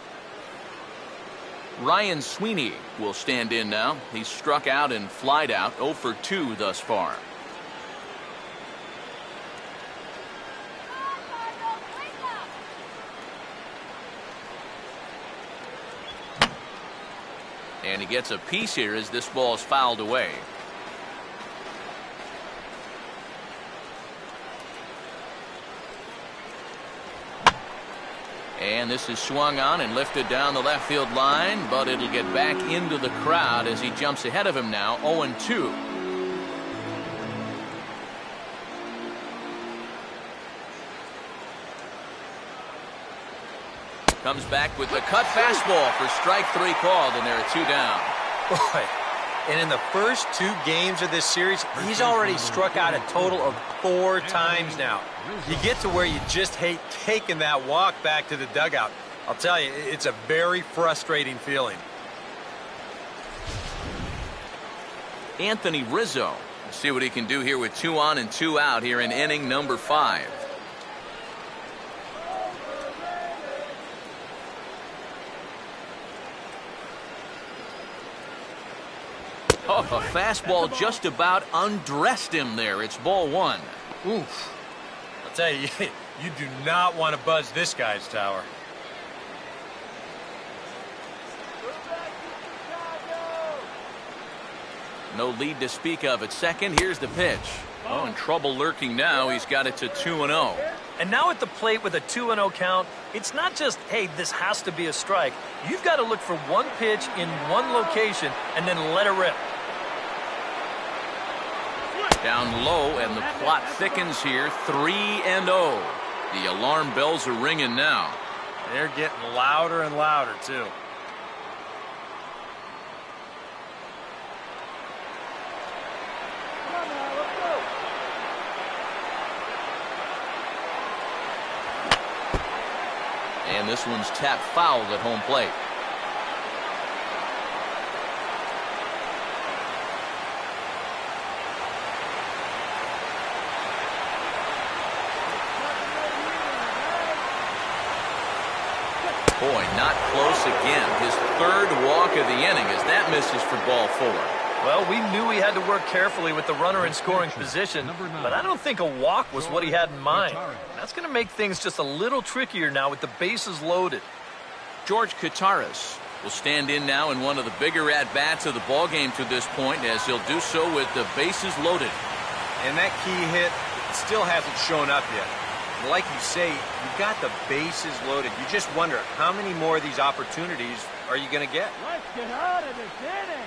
Ryan Sweeney will stand in now. He's struck out and flied out, 0 for 2 thus far. And he gets a piece here as this ball is fouled away. And this is swung on and lifted down the left field line, but it'll get back into the crowd as he jumps ahead of him now, 0-2. Comes back with the cut fastball for strike 3 called, and there are 2 down. Boy, and in the first 2 games of this series, he's already struck out a total of 4 times now. You get to where you just hate taking that walk back to the dugout. I'll tell you, it's a very frustrating feeling. Anthony Rizzo. Let's see what he can do here with 2 on and 2 out here in inning number 5. Oh, a fastball just about undressed him there. It's ball 1. Oof. I'll tell you, you do not want to buzz this guy's tower. No lead to speak of at second. Here's the pitch. Oh, and trouble lurking now. He's got it to 2-0. And now at the plate with a 2-0 count, it's not just, hey, this has to be a strike. You've got to look for one pitch in one location and then let it rip. Down low, and the plot thickens here. 3-0. The alarm bells are ringing now. They're getting louder and louder, too. And this one's tapped foul at home plate. Boy, not close again. His 3rd walk of the inning as that misses for ball 4. Well, we knew he had to work carefully with the runner in scoring position, but I don't think a walk was what he had in mind. That's going to make things just a little trickier now with the bases loaded. George Kataris will stand in now in one of the bigger at-bats of the ballgame to this point, as he'll do so with the bases loaded. And that key hit still hasn't shown up yet. Like you say, you've got the bases loaded. You just wonder, how many more of these opportunities are you going to get? Let's get out of this inning.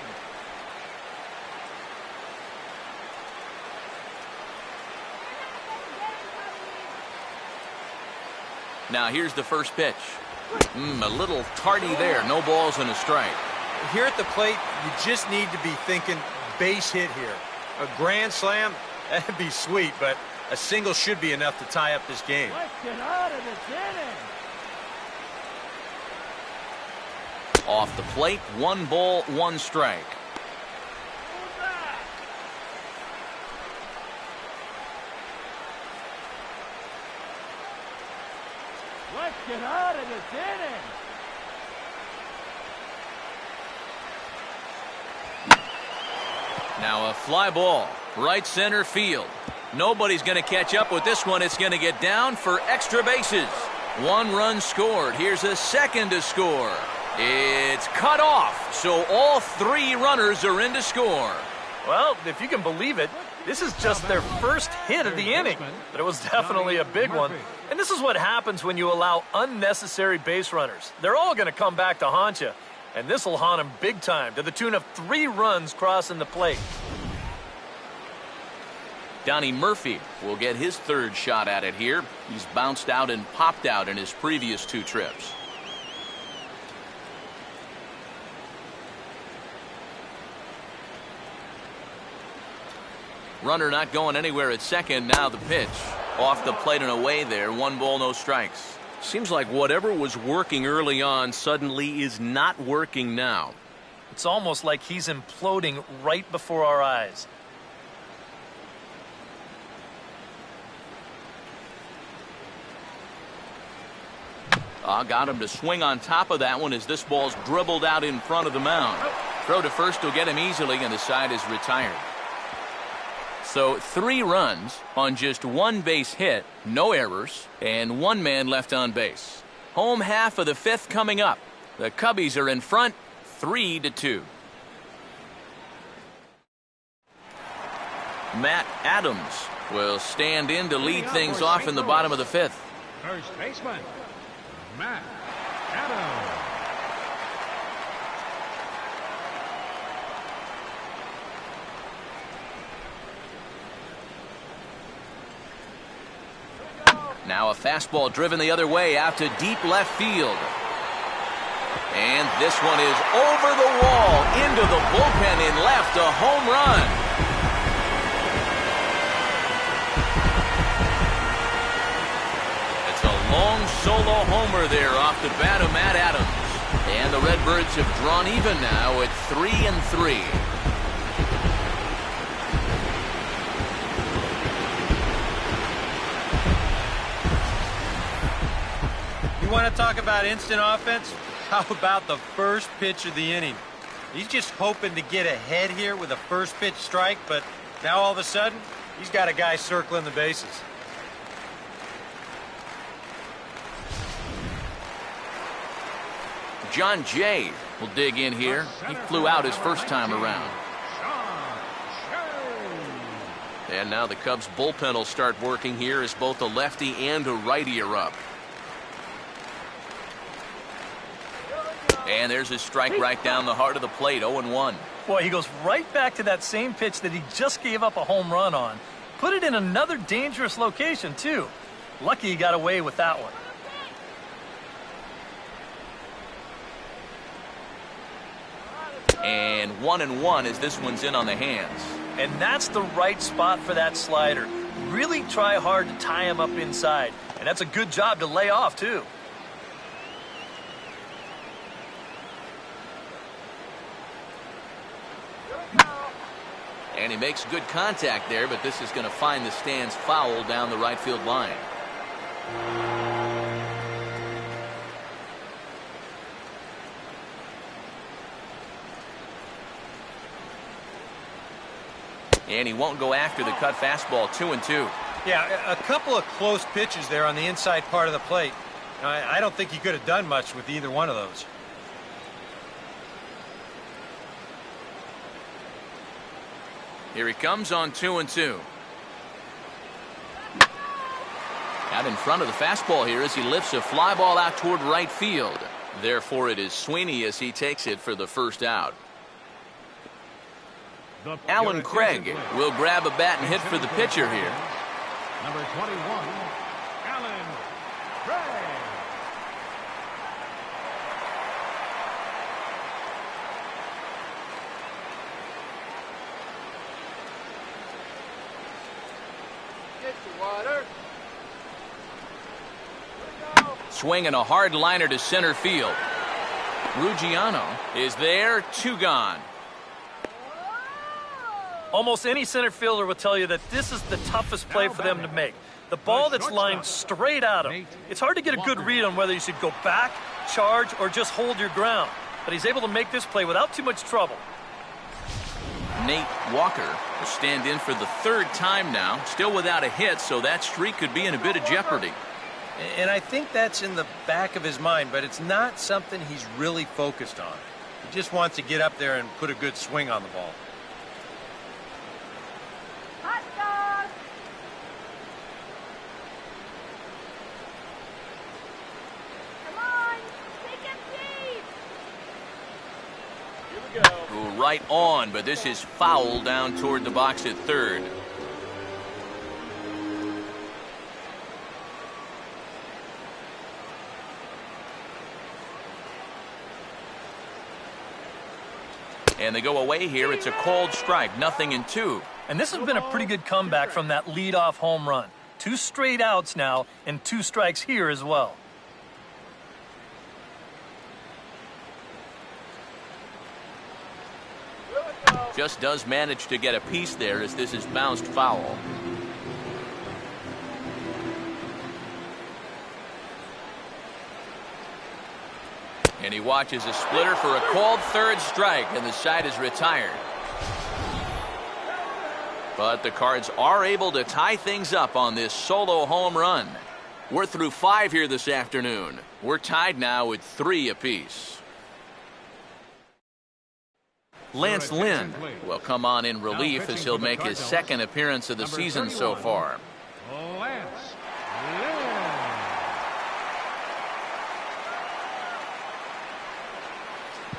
Now here's the first pitch. A little tardy there. No balls and a strike. Here at the plate, you just need to be thinking base hit here. A grand slam, that'd be sweet, but a single should be enough to tie up this game. Let's get out of this inning. Off the plate, 1 ball, 1 strike. Let's get out of this inning. Now a fly ball, right center field. Nobody's going to catch up with this one. It's going to get down for extra bases. 1 run scored. Here's a second to score. It's cut off, so all 3 runners are in to score. Well, if you can believe it, this is just their first hit of the inning, but it was definitely a big one. And this is what happens when you allow unnecessary base runners. They're all going to come back to haunt you, and this will haunt them big time, to the tune of 3 runs crossing the plate. Donnie Murphy will get his 3rd shot at it here. He's bounced out and popped out in his previous 2 trips. Runner not going anywhere at second. Now the pitch. Off the plate and away there. 1 ball, no strikes. Seems like whatever was working early on suddenly is not working now. It's almost like he's imploding right before our eyes. Got him to swing on top of that one as this ball's dribbled out in front of the mound. Throw to first will get him easily, and the side is retired. So 3 runs on just 1 base hit, no errors, and 1 man left on base. Home half of the 5th coming up. The Cubbies are in front, 3-2. Matt Adams will stand in to lead things off in the bottom of the 5th. First baseman, Matt Adams. Now a fastball driven the other way out to deep left field. And this one is over the wall into the bullpen in left, a home run. It's a long solo homer there off the bat of Matt Adams. And the Redbirds have drawn even now at 3-3. You want to talk about instant offense? How about the first pitch of the inning? He's just hoping to get ahead here with a first pitch strike, but now all of a sudden, he's got a guy circling the bases. John Jay will dig in here. He flew out his first time around. And now the Cubs bullpen will start working here as both a lefty and a righty are up. And there's his strike right down the heart of the plate, 0-1. Boy, he goes right back to that same pitch that he just gave up a home run on. Put it in another dangerous location, too. Lucky he got away with that one. And 1-1 as this one's in on the hands. And that's the right spot for that slider. Really try hard to tie him up inside. And that's a good job to lay off, too. And he makes good contact there, but this is going to find the stands foul down the right field line. And he won't go after the cut fastball, 2-2. Yeah, a couple of close pitches there on the inside part of the plate. I don't think he could have done much with either one of those. Here he comes on 2-2. Out in front of the fastball here as he lifts a fly ball out toward right field. Therefore, it is Sweeney as he takes it for the first out. Alan Craig will grab a bat and hit for the pitcher here. Number 21, Alan Craig. Swinging a hard liner to center field. Ruggiano is there, 2 gone. Almost any center fielder will tell you that this is the toughest play for them to make. The ball that's lined straight at him. It's hard to get a good read on whether you should go back, charge, or just hold your ground. But he's able to make this play without too much trouble. Nate Walker will stand in for the third time now. Still without a hit, so that streak could be in a bit of jeopardy. And I think that's in the back of his mind, but it's not something he's really focused on. He just wants to get up there and put a good swing on the ball. Hot dog! Come on, take him deep! Ooh, right on, but this is foul down toward the box at third. And they go away here. It's a called strike, 0-2. And this has been a pretty good comeback from that leadoff home run. 2 straight outs now and 2 strikes here as well. Just does manage to get a piece there as this is bounced foul. And he watches a splitter for a called third strike, and the side is retired. But the Cards are able to tie things up on this solo home run. We're through 5 here this afternoon. We're tied now with 3 apiece. Lance Lynn will come on in relief as he'll make his second appearance of the season so far. Lance Lynn.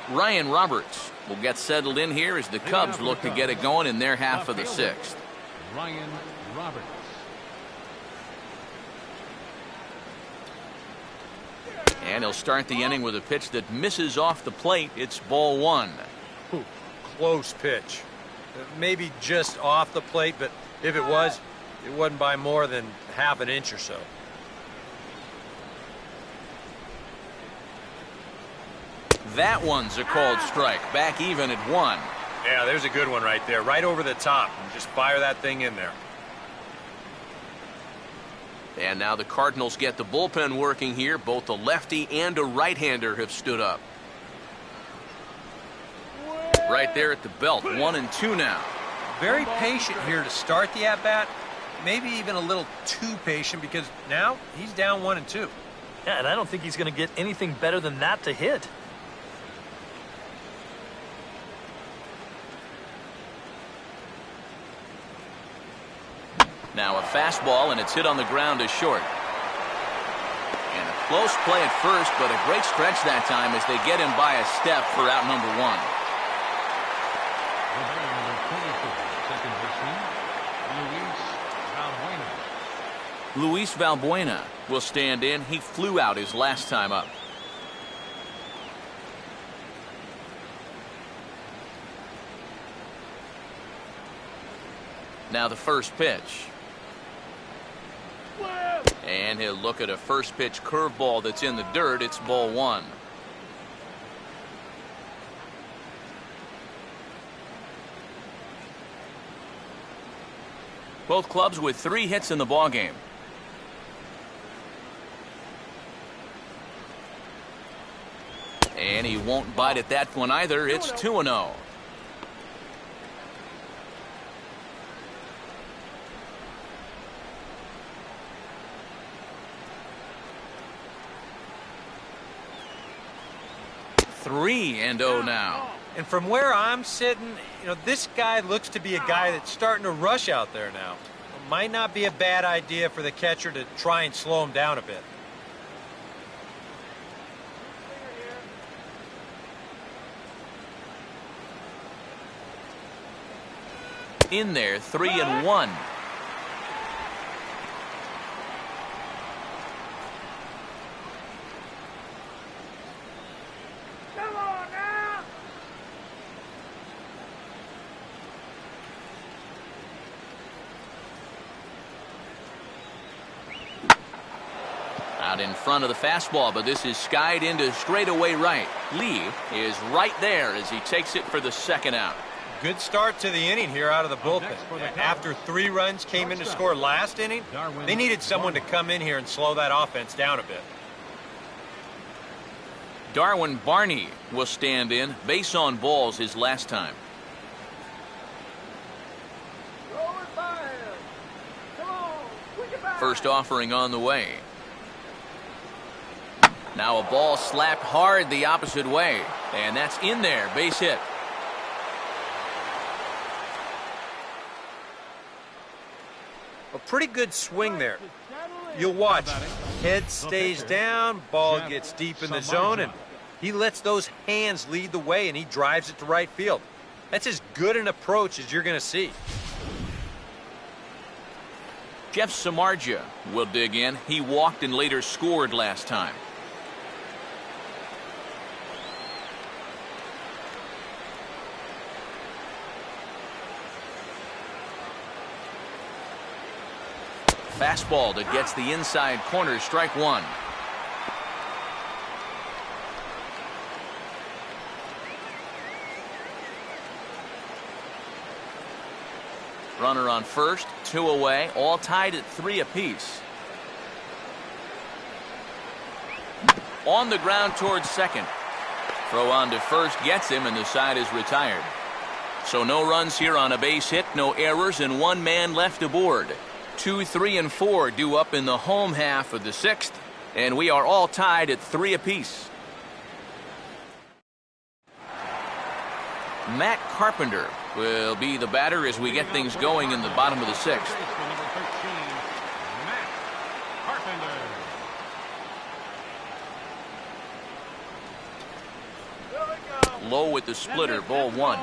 Ryan Roberts will get settled in here as the Cubs look to get it going in their half of the 6th. Ryan Roberts. And he'll start the inning with a pitch that misses off the plate. It's ball 1. Ooh, close pitch. Maybe just off the plate, but if it was, it wasn't by more than half an inch or so. That one's a called strike. Back even at 1. Yeah, there's a good one right there. Right over the top. And just fire that thing in there. And now the Cardinals get the bullpen working here. Both a lefty and a right-hander have stood up. Right there at the belt. 1-2 now. Very patient here to start the at-bat. Maybe even a little too patient because now he's down 1-2. Yeah, and I don't think he's going to get anything better than that to hit. Now a fastball, and it's hit on the ground as short. And a close play at first, but a great stretch that time as they get him by a step for out number 1. The batter, number 24, second baseman, Luis Valbuena. Luis Valbuena will stand in. He flew out his last time up. Now the first pitch. And he'll look at a first pitch curveball that's in the dirt. It's ball 1. Both clubs with 3 hits in the ballgame. And he won't bite at that one either. It's 2-0. Three and 0 now. And from where I'm sitting, this guy looks to be a guy that's starting to rush out there now. It might not be a bad idea for the catcher to try and slow him down a bit. In there, 3-1. Out in front of the fastball, but this is skied into straightaway right. Lee is right there as he takes it for the second out. Good start to the inning here out of the bullpen. After 3 runs came in to score last inning, they needed someone to come in here and slow that offense down a bit. Darwin Barney will stand in. Base on balls his last time. First offering on the way. Now a ball slapped hard the opposite way. And that's in there. Base hit. A pretty good swing there. You'll watch. Head stays down, ball gets deep in the zone, and he lets those hands lead the way, and he drives it to right field. That's as good an approach as you're going to see. Jeff Samardzija will dig in. He walked and later scored last time. Fastball that gets the inside corner, strike one. Runner on first, 2 away, all tied at 3 apiece. On the ground towards second. Throw on to first gets him, and the side is retired. So no runs here on a base hit, no errors, and 1 man left aboard. 2, 3, and 4 due up in the home half of the 6th, and we are all tied at 3 apiece. Matt Carpenter will be the batter as we get things going in the bottom of the 6th. Number 13, Matt Carpenter. Low with the splitter, ball 1.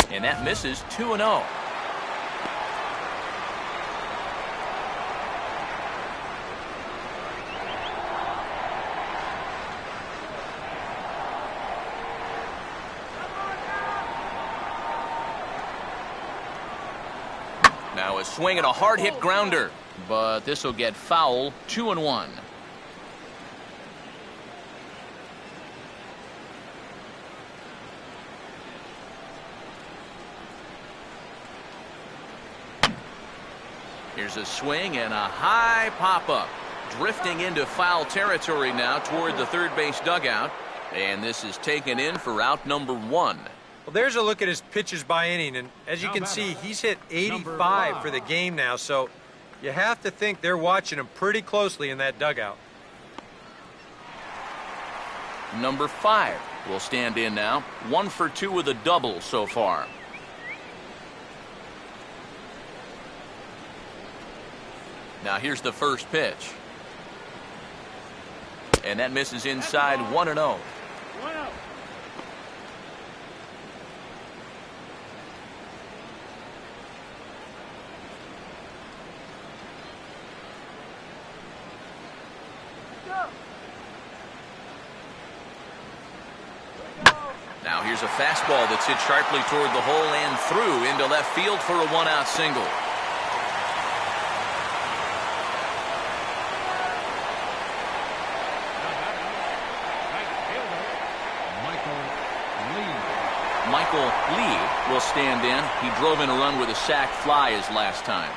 And that misses. 2-0. Now a swing and a hard hit grounder, but this will get foul. 2-1. Here's a swing and a high pop-up. Drifting into foul territory now toward the third base dugout. And this is taken in for out number 1. Well, there's a look at his pitches by inning, and as you can see, he's hit 85 for the game now, so you have to think they're watching him pretty closely in that dugout. Number 5 will stand in now. 1 for 2 with a double so far. Now here's the first pitch. And that misses inside. 1-0. Now here's a fastball that's hit sharply toward the hole and through into left field for a 1-out single. Michael Lee will stand in. He drove in a run with a sac fly his last time.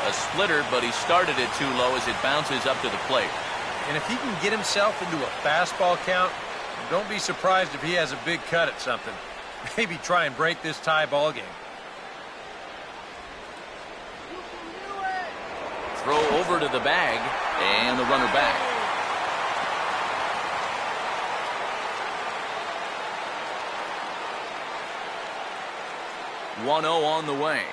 A splitter, but he started it too low as it bounces up to the plate. And if he can get himself into a fastball count, don't be surprised if he has a big cut at something. Maybe try and break this tie ball game. Throw over to the bag, and the runner back. "1-0 on the way.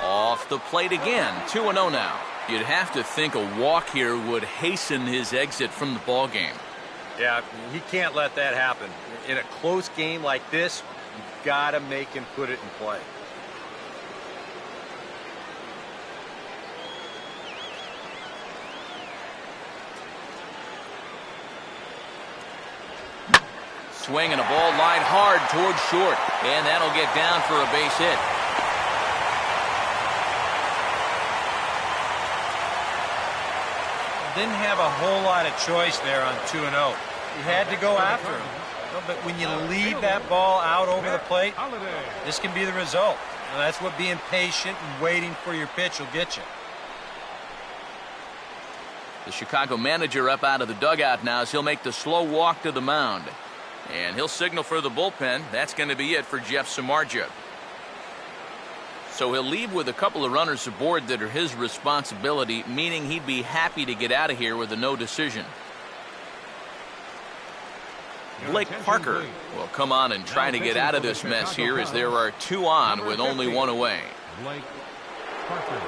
Off the plate again. 2-0 now. You'd have to think a walk here would hasten his exit from the ball game. Yeah, he can't let that happen. In a close game like this, you've got to make him put it in play. Swing and a ball lined hard towards short, and that'll get down for a base hit. didn't have a whole lot of choice there on 2-0. He had to go after him. But when you leave that ball out over the plate, this can be the result. That's what being patient and waiting for your pitch will get you. The Chicago manager up out of the dugout now as he'll make the slow walk to the mound. And he'll signal for the bullpen. That's going to be it for Jeff Samardzija. So he'll leave with a couple of runners aboard that are his responsibility, meaning he'd be happy to get out of here with a no decision. Blake Parker will come on and try to get out of this mess here as there are 2 on with only 1 away. Blake Parker.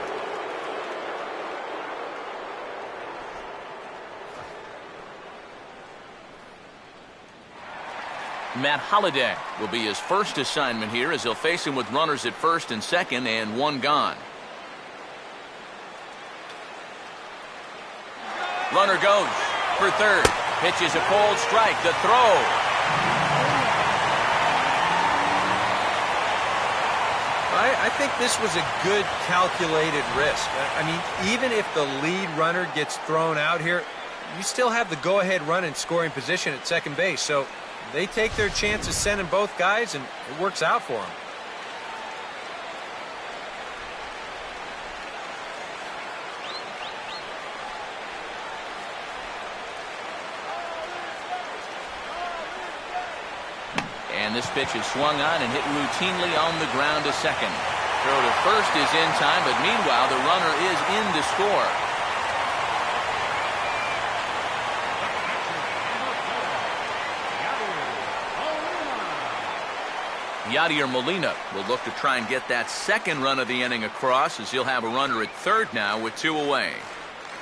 Matt Holliday will be his first assignment here as he'll face him with runners at first and second and 1 gone. Runner goes for third. Pitch is a cold strike. The throw. I think this was a good calculated risk. I mean, even if the lead runner gets thrown out here, you still have the go-ahead run in scoring position at second base. So they take their chances sending both guys, and it works out for them. And this pitch is swung on and hit routinely on the ground to second. Throw to first is in time, but meanwhile the runner is in to score. Yadier Molina will look to try and get that second run of the inning across as he'll have a runner at third now with 2 away.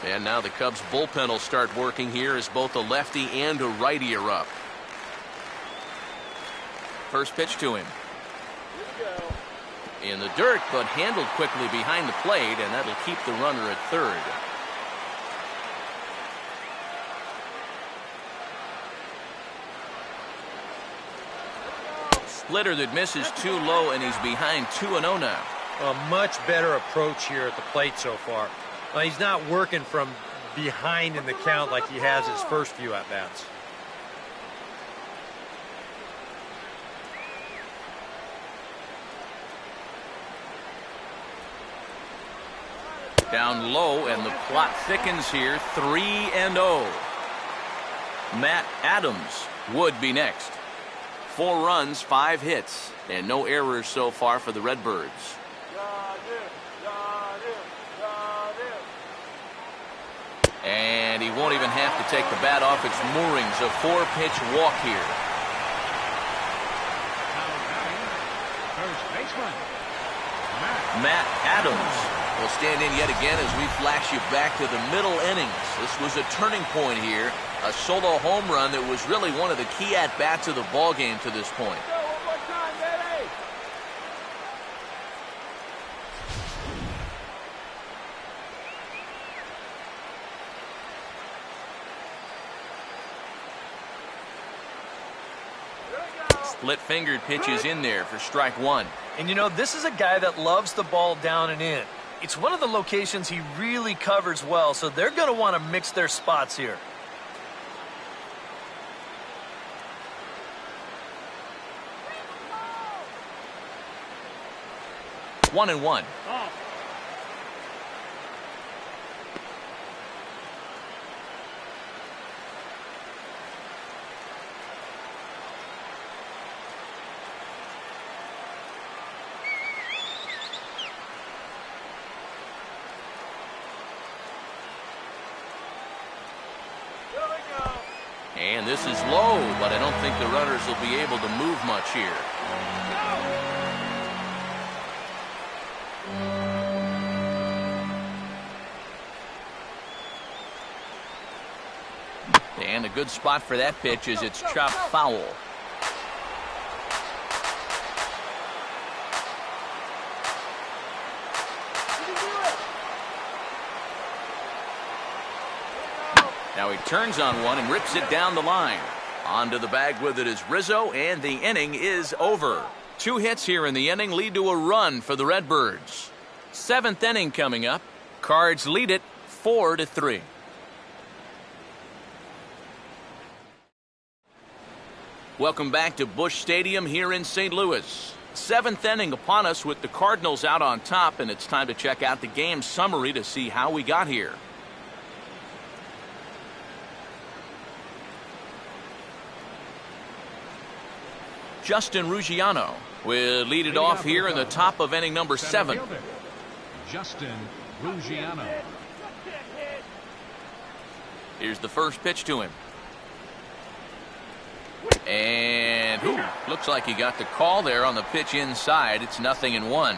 And now the Cubs bullpen will start working here as both a lefty and a righty are up. First pitch to him. In the dirt, but handled quickly behind the plate, and that'll keep the runner at third. Splitter that misses too low, and he's behind 2-0 now. A much better approach here at the plate so far. Well, he's not working from behind in the count like he has his first few at-bats. Down low, and the plot thickens here. 3-0. Matt Adams would be next. 4 runs, 5 hits, and no errors so far for the Redbirds. And he won't even have to take the bat off its moorings. A 4-pitch walk here. First baseman, Matt Adams will stand in yet again as we flash you back to the middle innings. This was a turning point here. A solo home run that was really one of the key at-bats of the ball game to this point. Split-fingered pitches in there for strike 1. And you know, this is a guy that loves the ball down and in. It's one of the locations he really covers well, so they're going to want to mix their spots here. One and one. And this is low, but I don't think the runners will be able to move much here. And a good spot for that pitch is it's chopped foul. Now he turns on one and rips it down the line. Onto the bag with it is Rizzo, and the inning is over. 2 hits here in the inning lead to a run for the Redbirds. 7th inning coming up. Cards lead it 4-3. Welcome back to Busch Stadium here in St. Louis. Seventh inning upon us with the Cardinals out on top, and it's time to check out the game summary to see how we got here. Justin Ruggiano will lead it off here in the top of inning number 7. Justin Ruggiano. Here's the first pitch to him. And looks like he got the call there on the pitch inside. It's 0-1.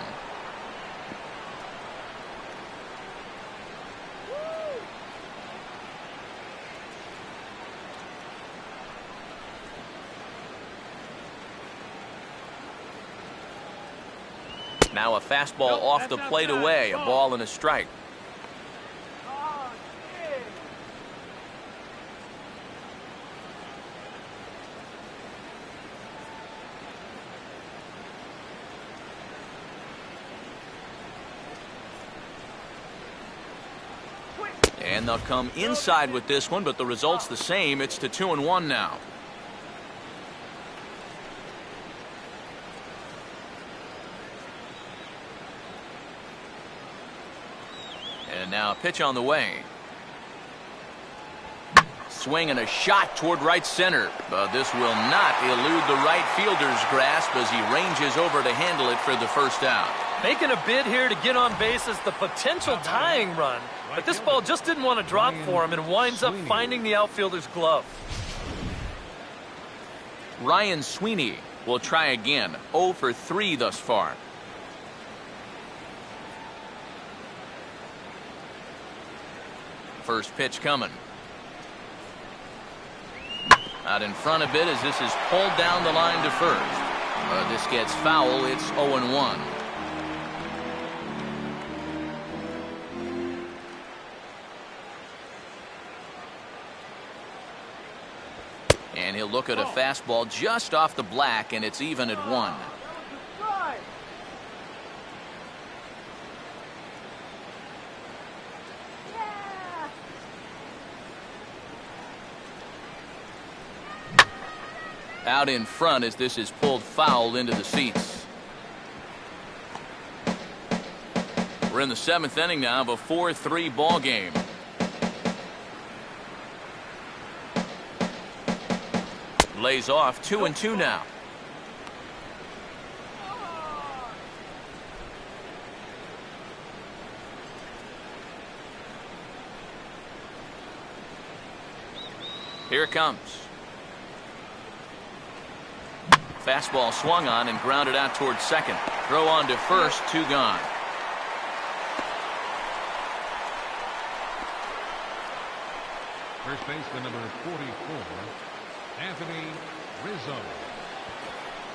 Now a fastball off the plate away, a ball and a strike. And they'll come inside with this one, but the result's the same. It's to 2-1 now. And now a pitch on the way. Swing and a shot toward right center. But this will not elude the right fielder's grasp as he ranges over to handle it for the first out. Making a bid here to get on base is the potential tying run. But this ball just didn't want to drop for him and winds up finding the outfielder's glove. Ryan Sweeney will try again. 0 for 3 thus far. First pitch coming. Out in front a bit as this is pulled down the line to first. This gets foul. It's 0-1. And he'll look at a fastball just off the black, and it's even at 1. Out in front as this is pulled foul into the seats. We're in the 7th inning now of a 4-3 ball game. Lays off 2-2 now. Here it comes. Fastball swung on and grounded out towards second. Throw on to first, 2 gone. First baseman number 44, Anthony Rizzo.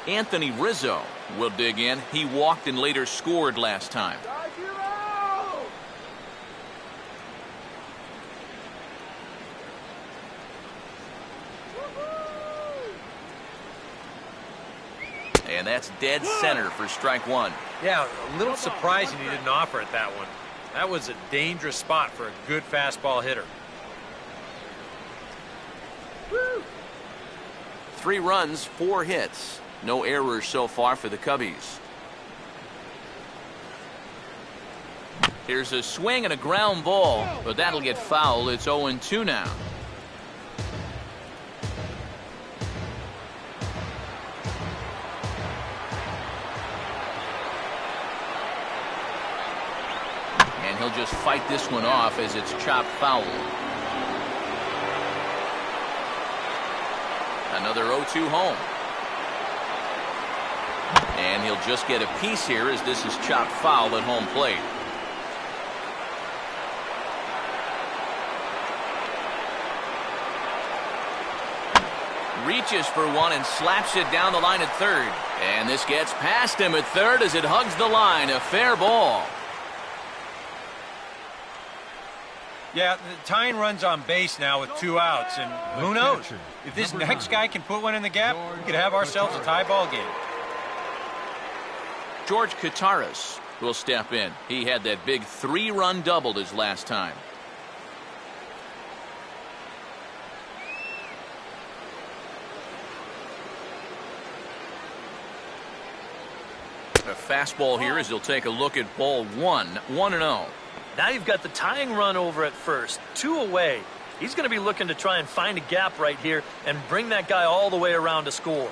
Anthony Rizzo will dig in. He walked and later scored last time. And that's dead center for strike 1. Yeah, a little surprising he didn't offer it that one. That was a dangerous spot for a good fastball hitter. 3 runs, 4 hits. No errors so far for the Cubbies. Here's a swing and a ground ball, but that'll get foul. It's 0-2 now. And he'll just fight this one off as it's chopped foul. Another 0-2 home. And he'll just get a piece here as this is chopped foul at home plate. Reaches for one and slaps it down the line at third. And this gets past him at third as it hugs the line. A fair ball. Yeah, the tying runs on base now with 2 outs, and who knows? If this next guy can put one in the gap, we could have ourselves a tie ball game. George Kataris will step in. He had that big 3-run double his last time. a fastball here as he'll take a look at ball one. 1-0. Now you've got the tying run over at first. 2 away. He's going to be looking to try and find a gap right here and bring that guy all the way around to score.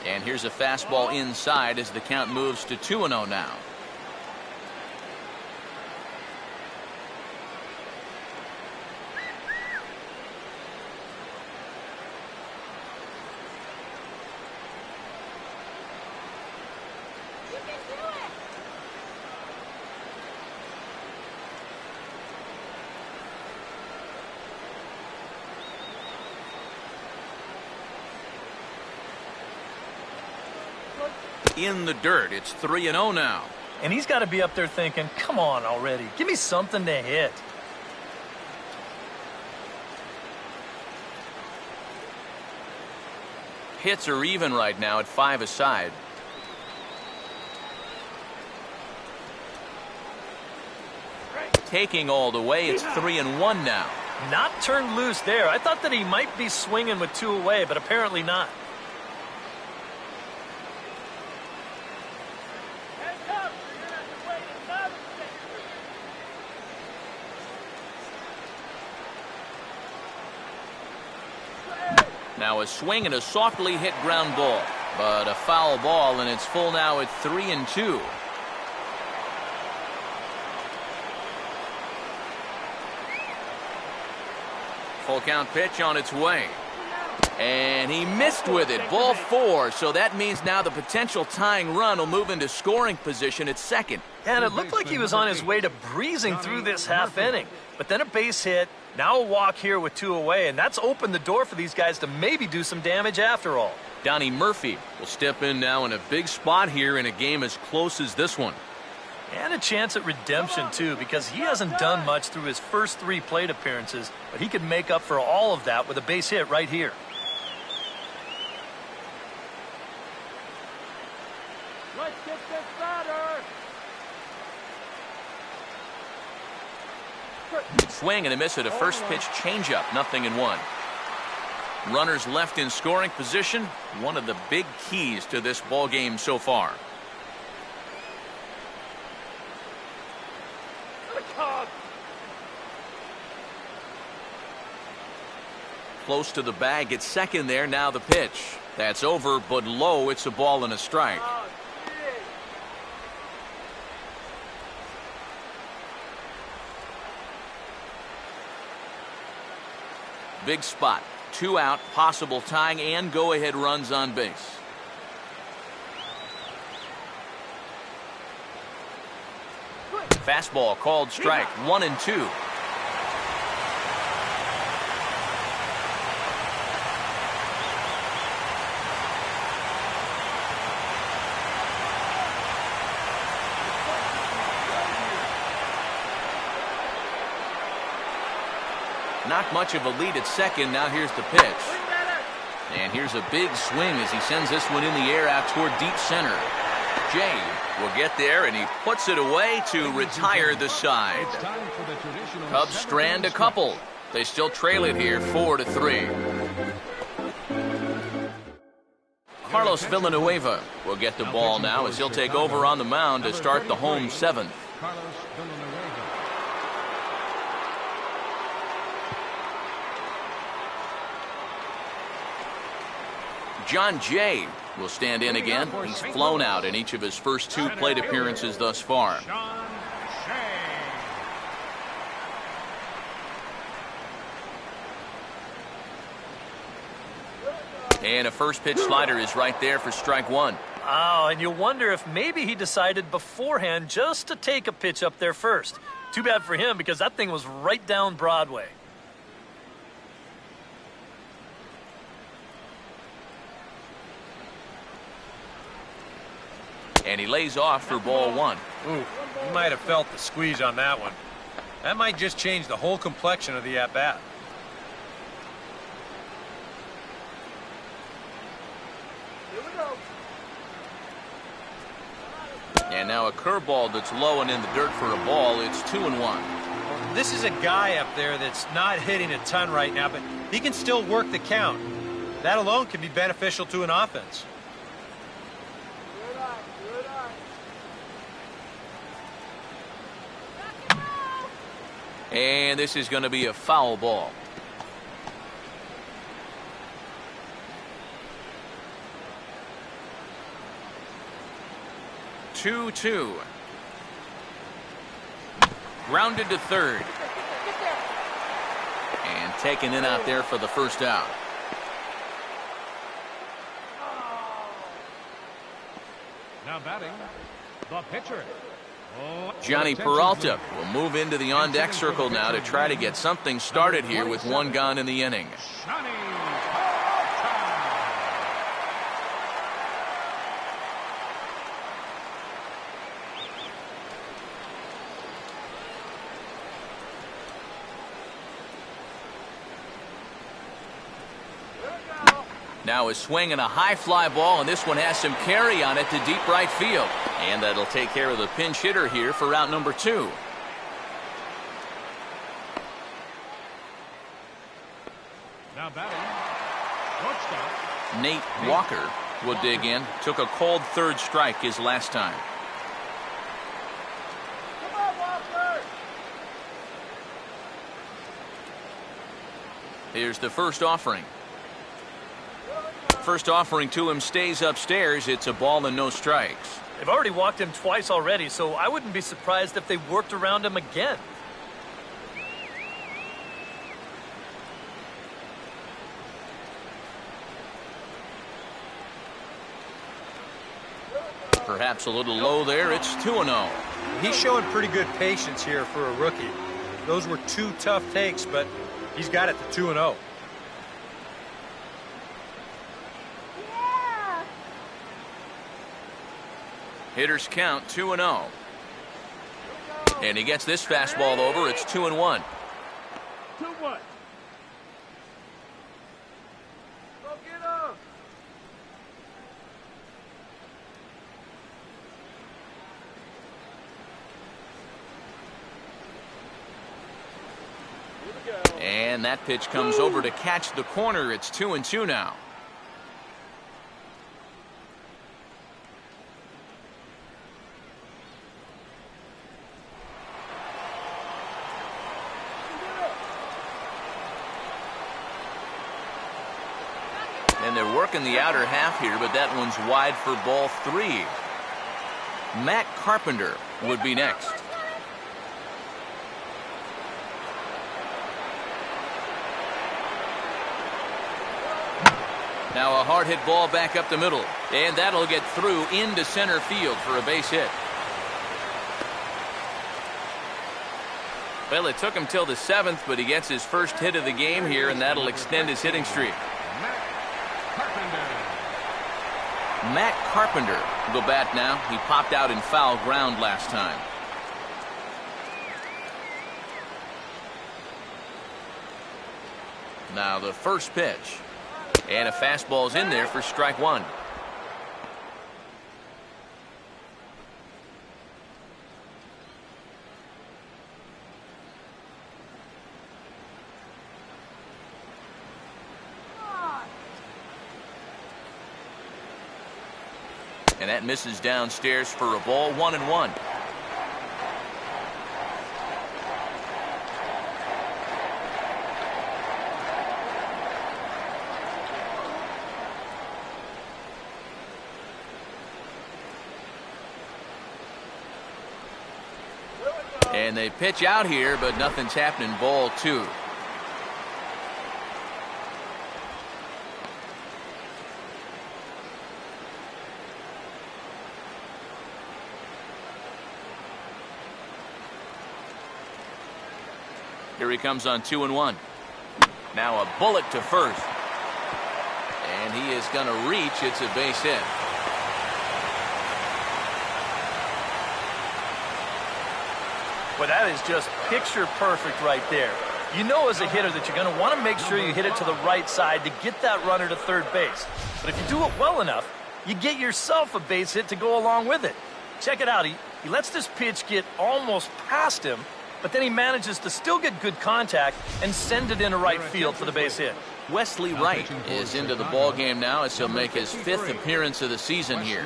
And here's a fastball inside as the count moves to 2-0 now. In the dirt, it's 3-0 now. And he's got to be up there thinking, come on already. Give me something to hit. Hits are even right now at 5 aside. Taking all the way, it's 3-1 now. Not turned loose there. I thought that he might be swinging with 2 away, but apparently not. Now a swing and a softly hit ground ball, but a foul ball, and it's full now at 3-2. Full count pitch on its way. And he missed with it. Ball 4. So that means now the potential tying run will move into scoring position at second. And it looked like he was on his way to breezing through this half inning. But then a base hit. Now a walk here with 2 away. And that's opened the door for these guys to maybe do some damage after all. Donnie Murphy will step in now in a big spot here in a game as close as this one. And a chance at redemption, too, because he hasn't done much through his first 3 plate appearances. But he could make up for all of that with a base hit right here. Let's get this batter. Swing and a miss at a first pitch changeup. 0-1. Runners left in scoring position. One of the big keys to this ball game so far. Close to the bag at second there. Now the pitch. That's over, but low. It's a ball and a strike. Big spot. 2 out, possible tying and go-ahead runs on base. Fastball called strike. 1-2. Not much of a lead at second. Now here's the pitch. And here's a big swing as he sends this one in the air out toward deep center. Jay will get there, and he puts it away to retire the side. Cubs strand a couple. They still trail it here 4-3. Carlos Villanueva will get the ball now as he'll take over on the mound to start the home 7th. John Jay will stand in again. He's flown out in each of his first 2 plate appearances thus far. And a first pitch slider is right there for strike 1. Oh, and you wonder if maybe he decided beforehand just to take a pitch up there first. Too bad for him because that thing was right down Broadway. And he lays off for ball 1. Ooh, he might have felt the squeeze on that one. That might just change the whole complexion of the at-bat. And now a curveball that's low and in the dirt for a ball. It's 2-1. this is a guy up there that's not hitting a ton right now, but he can still work the count. That alone can be beneficial to an offense. And this is going to be a foul ball. Two. Grounded to third. And taken in out there for the first out. Now batting, the pitcher. Johnny Peralta will move into the on-deck circle now to try to get something started here with one gone in the inning. Johnny Peralta. Now a swing and a high fly ball, and this one has some carry on it to deep right field. And that'll take care of the pinch hitter here for out number 2. Now batting, shortstop. Nate Walker will dig in. Took a cold third strike his last time. Come on, Walker! Here's the first offering. First offering to him stays upstairs. It's a ball and no strikes. They've already walked him twice already, so I wouldn't be surprised if they worked around him again. Perhaps a little low there. It's 2-0. He's showing pretty good patience here for a rookie. Those were 2 tough takes, but he's got it to 2-0. Yeah! Hitters count 2-0. And he gets this fastball over. It's 2-1. 2-1. Go get him! And that pitch comes over to catch the corner. It's 2-2 now. And they're working the outer half here, but that one's wide for ball 3. Matt Carpenter would be next. Now a hard hit ball back up the middle, and that'll get through into center field for a base hit. Well, it took him till the 7th, but he gets his first hit of the game here, and that'll extend his hitting streak. Matt Carpenter will bat now. He popped out in foul ground last time. Now the first pitch. And a fastball's in there for strike 1. And that misses downstairs for a ball. 1-1. And they pitch out here, but nothing's happening. Ball 2. Here he comes on 2-1. Now a bullet to first. And he is going to reach. It's a base hit. Well, that is just picture perfect right there. You know as a hitter that you're going to want to make sure you hit it to the right side to get that runner to third base. But if you do it well enough, you get yourself a base hit to go along with it. Check it out. He lets this pitch get almost past him, but then he manages to still get good contact and send it into right field for the base hit. Wesley Wright is into the ball game now as he'll make his 5th appearance of the season here.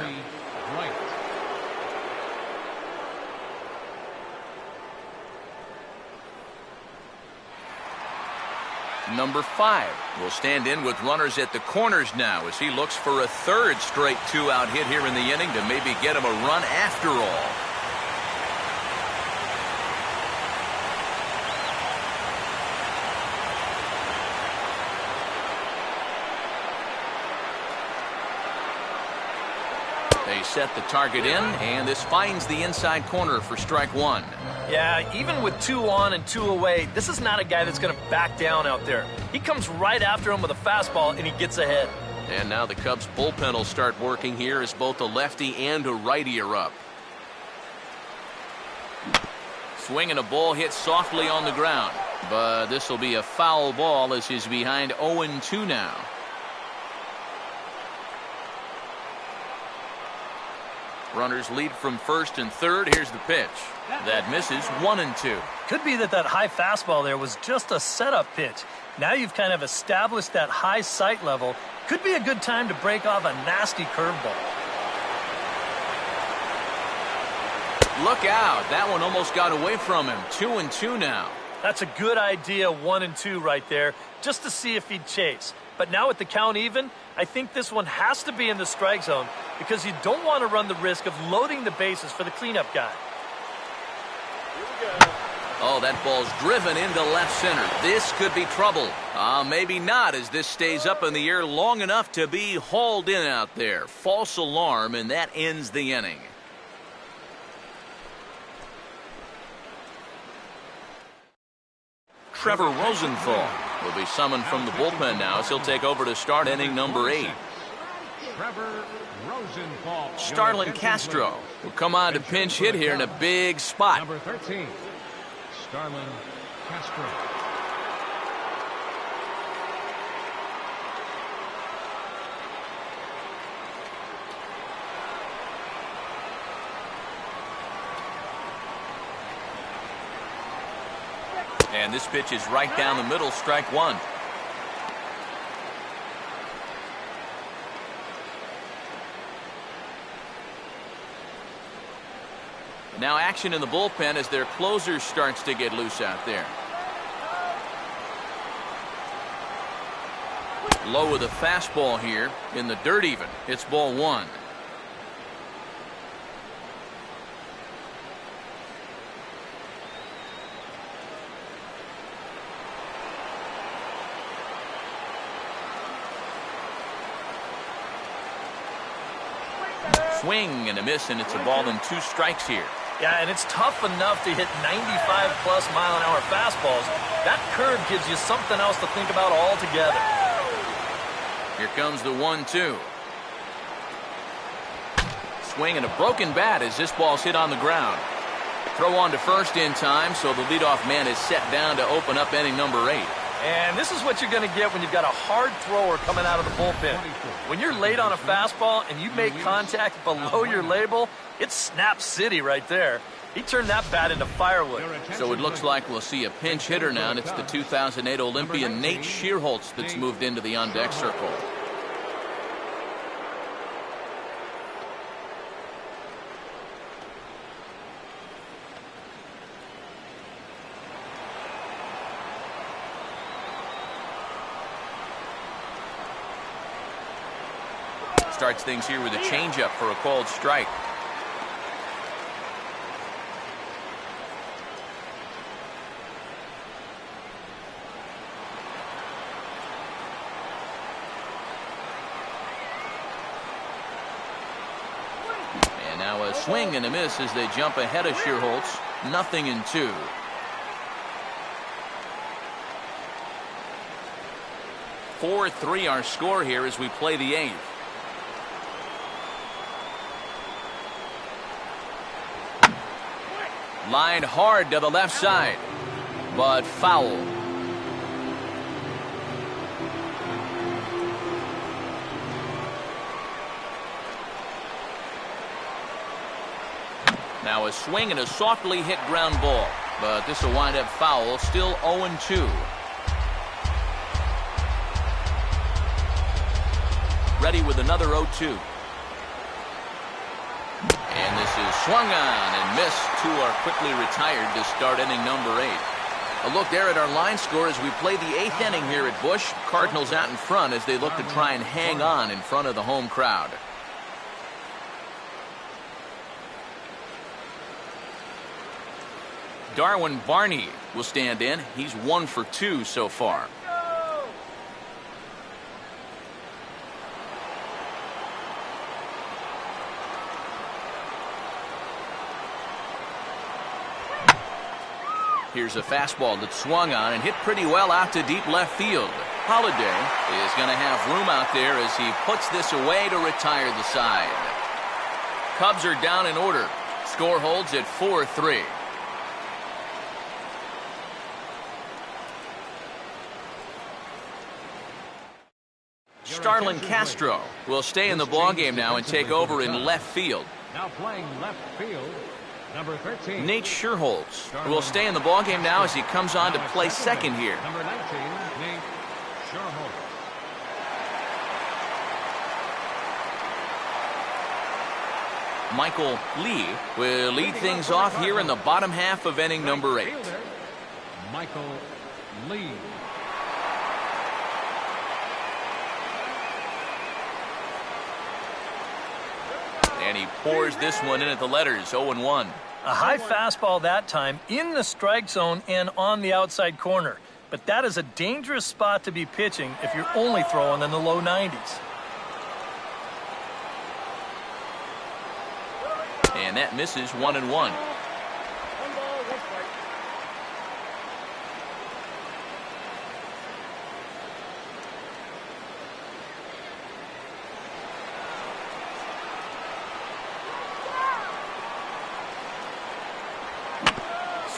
Number 5 will stand in with runners at the corners now as he looks for a 3rd straight 2-out hit here in the inning to maybe get him a run after all. They set the target in, and this finds the inside corner for strike 1. Yeah, even with 2 on and 2 away, this is not a guy that's going to back down out there. He comes right after him with a fastball, and he gets ahead. And now the Cubs bullpen will start working here as both a lefty and a righty are up. Swinging a ball hit softly on the ground, but this will be a foul ball as he's behind 0-2 now. Runners lead from 1st and 3rd. Here's the pitch. That misses. 1-2. Could be that high fastball there was just a setup pitch. Now you've kind of established that high sight level. Could be a good time to break off a nasty curveball. Look out. That one almost got away from him. 2-2 now. That's a good idea, 1-2 right there, just to see if he'd chase. But now with the count even, I think this one has to be in the strike zone because you don't want to run the risk of loading the bases for the cleanup guy. Oh, that ball's driven into left center. This could be trouble. Maybe not, as this stays up in the air long enough to be hauled in out there. False alarm, and that ends the inning. Trevor Rosenthal will be summoned from the bullpen now as he'll take over to start inning number 8. Trevor Rosenthal. Starlin Castro will come on to pinch hit here in a big spot. Number 13, Starlin Castro. And this pitch is right down the middle, strike 1. Now action in the bullpen as their closer starts to get loose out there. Low with a fastball here in the dirt even. It's ball 1. Swing and a miss, and it's a ball and 2 strikes here. Yeah, and it's tough enough to hit 95-plus mile-an-hour fastballs. That curve gives you something else to think about altogether. Here comes the 1-2. Swing and a broken bat as this ball's hit on the ground. Throw on to first in time, so the leadoff man is set down to open up inning number 8. And this is what you're going to get when you've got a hard thrower coming out of the bullpen. When you're late on a fastball and you make contact below your label, it's snap city right there. He turned that bat into firewood. So it looks like we'll see a pinch hitter now, and it's the 2008 Olympian Nate Shearholtz that's moved into the on-deck circle. Starts things here with a changeup for a called strike. And now a swing and a miss as they jump ahead of Shearholtz. 0-2. (4-3) our score here as we play the 8th. Lined hard to the left side, but foul. Now a swing and a softly hit ground ball. but this will wind up foul. Still 0-2. Ready with another 0-2. And this is swung on and missed. Two are quickly retired to start inning number 8. A look there at our line score as we play the 8th inning here at Busch. Cardinals out in front as they look to try and hang on in front of the home crowd. Darwin Barney will stand in. He's 1 for 2 so far. Here's a fastball that swung on and hit pretty well out to deep left field. Holiday is going to have room out there as he puts this away to retire the side. Cubs are down in order. Score holds at 4-3. Starlin Castro will stay in the ballgame now and take over in left field. Now playing left field, number 13. Nate Scherholz will stay in the ballgame now as he comes on to play second here. Number 19, Nate Scherholz. Michael Lee will lead things off here in the bottom half of inning number 8. Michael Lee. And he pours this one in at the letters, 0-1. A high fastball that time in the strike zone and on the outside corner. But that is a dangerous spot to be pitching if you're only throwing in the low 90s. And that misses 1-1.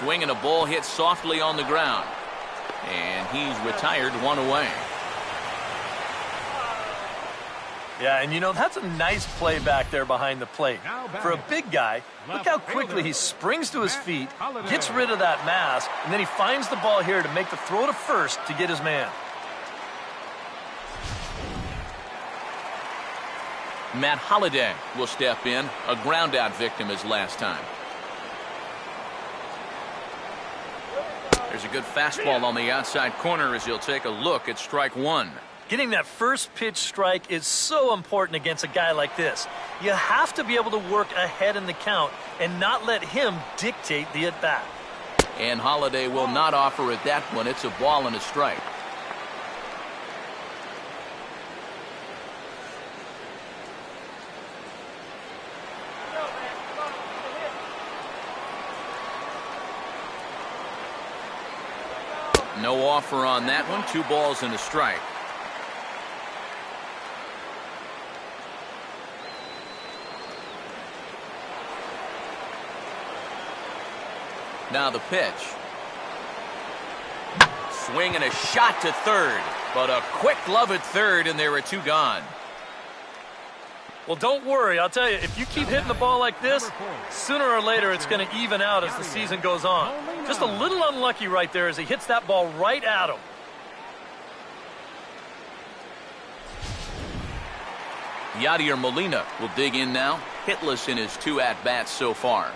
Swing and a ball hit softly on the ground. And he's retired, 1 away. Yeah, and you know, that's a nice play back there behind the plate. For a big guy, look how quickly he springs to his feet, gets rid of that mass, and then he finds the ball here to make the throw to first to get his man. Matt Holliday will step in, a ground-out victim his last time. There's a good fastball on the outside corner as he'll take a look at strike 1. Getting that first pitch strike is so important against a guy like this. You have to be able to work ahead in the count and not let him dictate the at-bat. And Holliday will not offer at that one. It's a ball and a strike. No offer on that one. 2 balls and a strike. Now the pitch. Swing and a shot to third. But a quick glove at third, and there are 2 gone. Well, don't worry. I'll tell you, if you keep hitting the ball like this, sooner or later it's going to even out as the season goes on. Just a little unlucky right there as he hits that ball right at him. Yadier Molina will dig in now. Hitless in his 2 at-bats so far.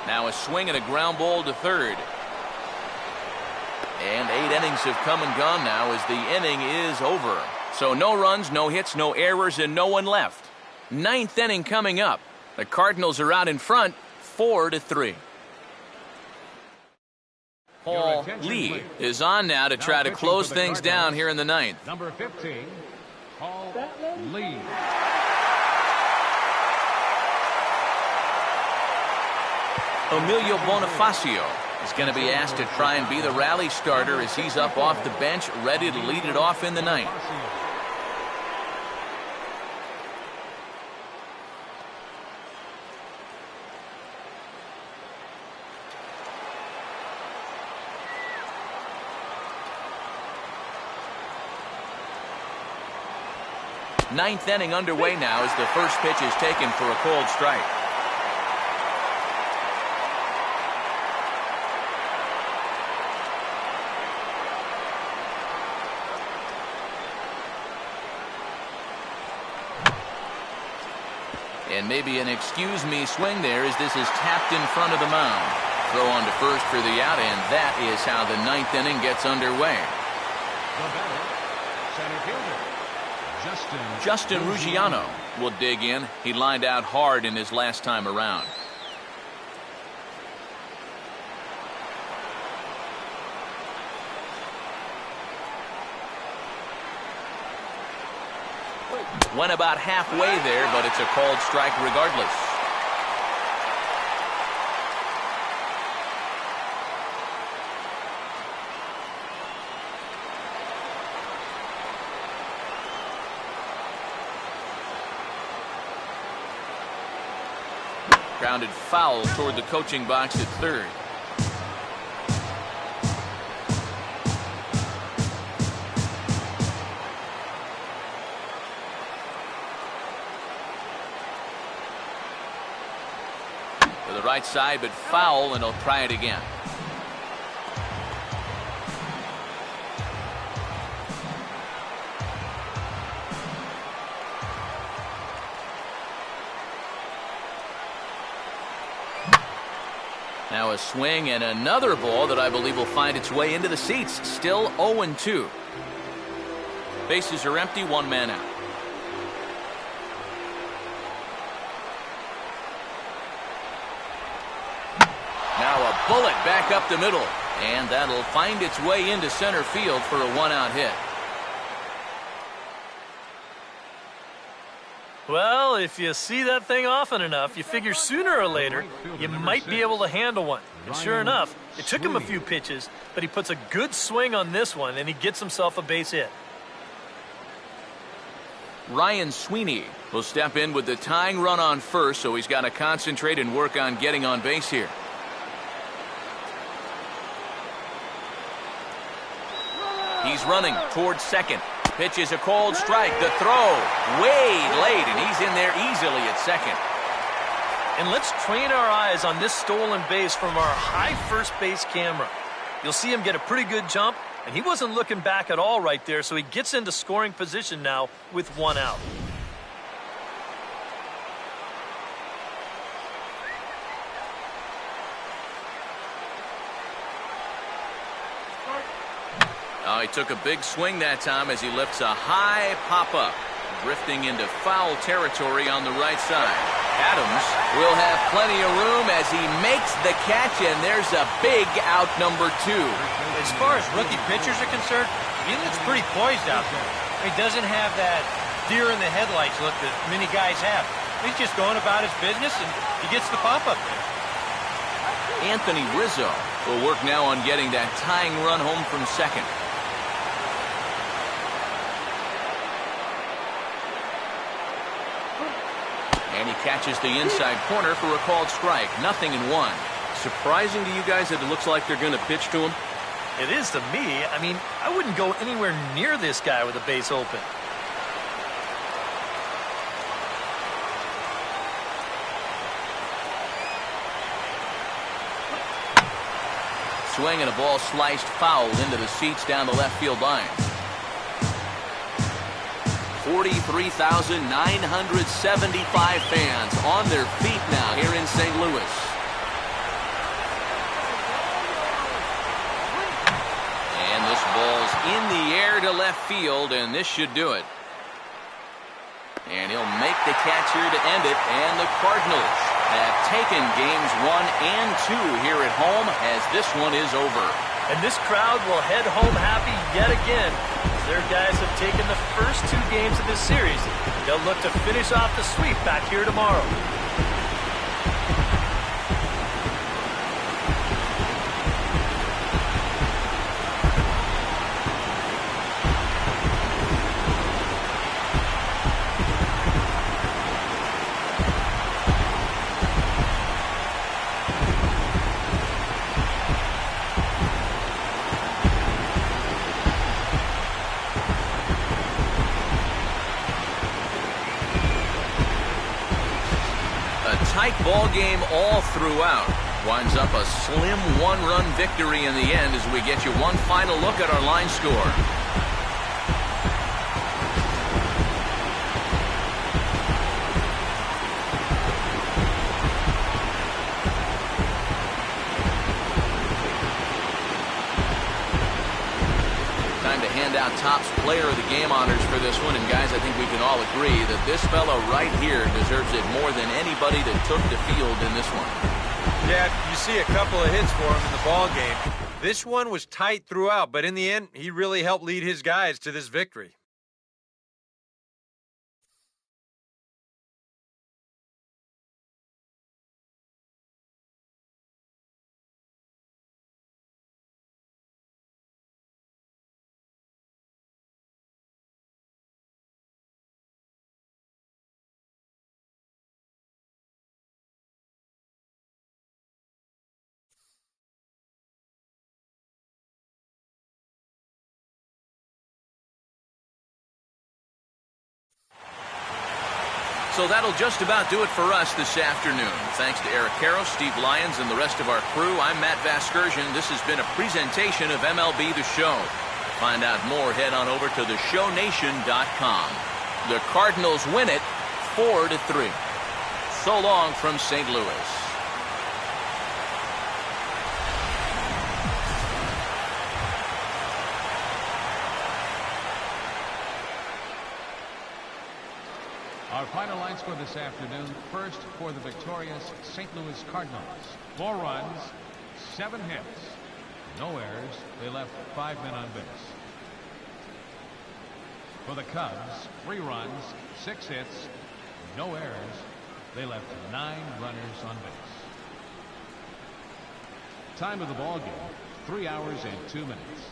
Now a swing and a ground ball to third. And 8 innings have come and gone now as the inning is over. So no runs, no hits, no errors, and no one left. 9th inning coming up. The Cardinals are out in front, 4-3. Paul Lee is on now to try to close things down here in the 9th. Number 15, Paul Lee. Emilio Bonifacio is going to be asked to try and be the rally starter as he's up off the bench, ready to lead it off in the 9th. Ninth inning underway now as the first pitch is taken for a called strike. And maybe an excuse me swing there as this is tapped in front of the mound. Throw on to first for the out, and that is how the ninth inning gets underway. The batter, center fielder, Justin Ruggiano will dig in. He lined out hard in his last time around. Went about halfway there, but it's a called strike regardless. Grounded foul toward the coaching box at third. To the right side, but foul, and he'll try it again. Now a swing and another ball that I believe will find its way into the seats. Still 0-2. Bases are empty, one man out. Now a bullet back up the middle, and that'll find its way into center field for a one-out hit. Well, if you see that thing often enough, you figure sooner or later you might be able to handle one. And sure enough, it took him a few pitches, but he puts a good swing on this one, and he gets himself a base hit. Ryan Sweeney will step in with the tying run on first, so he's got to concentrate and work on getting on base here. He's running towards second. Pitch is a called strike. The throw way late, and he's in there easily at second. And let's train our eyes on this stolen base from our high first base camera. You'll see him get a pretty good jump, and he wasn't looking back at all right there, so he gets into scoring position now with one out. Oh, he took a big swing that time as he lifts a high pop-up, drifting into foul territory on the right side. Adams will have plenty of room as he makes the catch, and there's a big out number two. As far as rookie pitchers are concerned, he looks pretty poised out there. He doesn't have that deer in the headlights look that many guys have. He's just going about his business, and he gets the pop-up there. Anthony Rizzo will work now on getting that tying run home from second. And he catches the inside corner for a called strike. 0-1. Surprising to you guys that it looks like they're going to pitch to him? It is to me. I mean, I wouldn't go anywhere near this guy with a base open. Swing and a ball sliced foul into the seats down the left field line. 43,975 fans on their feet now here in St. Louis. And this ball's in the air to left field, and this should do it. And he'll make the catch here to end it, and the Cardinals have taken games 1 and 2 here at home as this one is over. And this crowd will head home happy yet again. Their guys have taken the first 2 games of this series. They'll look to finish off the sweep back here tomorrow. tight ball game all throughout. Winds up a slim one-run victory in the end as we get you one final look at our line score. Hand out Topps Player of the Game honors for this one, and guys, I think we can all agree that this fella right here deserves it more than anybody that took the field in this one. Yeah, you see a couple of hits for him in the ball game. This one was tight throughout, but in the end, he really helped lead his guys to this victory. So that'll just about do it for us this afternoon. Thanks to Eric Harrow, Steve Lyons, and the rest of our crew, I'm Matt Vasgersian. This has been a presentation of MLB The Show. To find out more, head on over to theshownation.com. The Cardinals win it 4-3. So long from St. Louis. Our final line score this afternoon. First for the victorious St. Louis Cardinals. 4 runs, 7 hits, no errors. They left 5 men on base. For the Cubs, 3 runs, 6 hits, no errors. They left 9 runners on base. Time of the ball game, 3 hours and 2 minutes.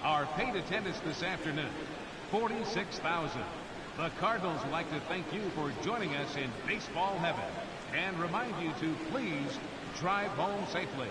Our paid attendance this afternoon, 46,000. The Cardinals would like to thank you for joining us in baseball heaven and remind you to please drive home safely.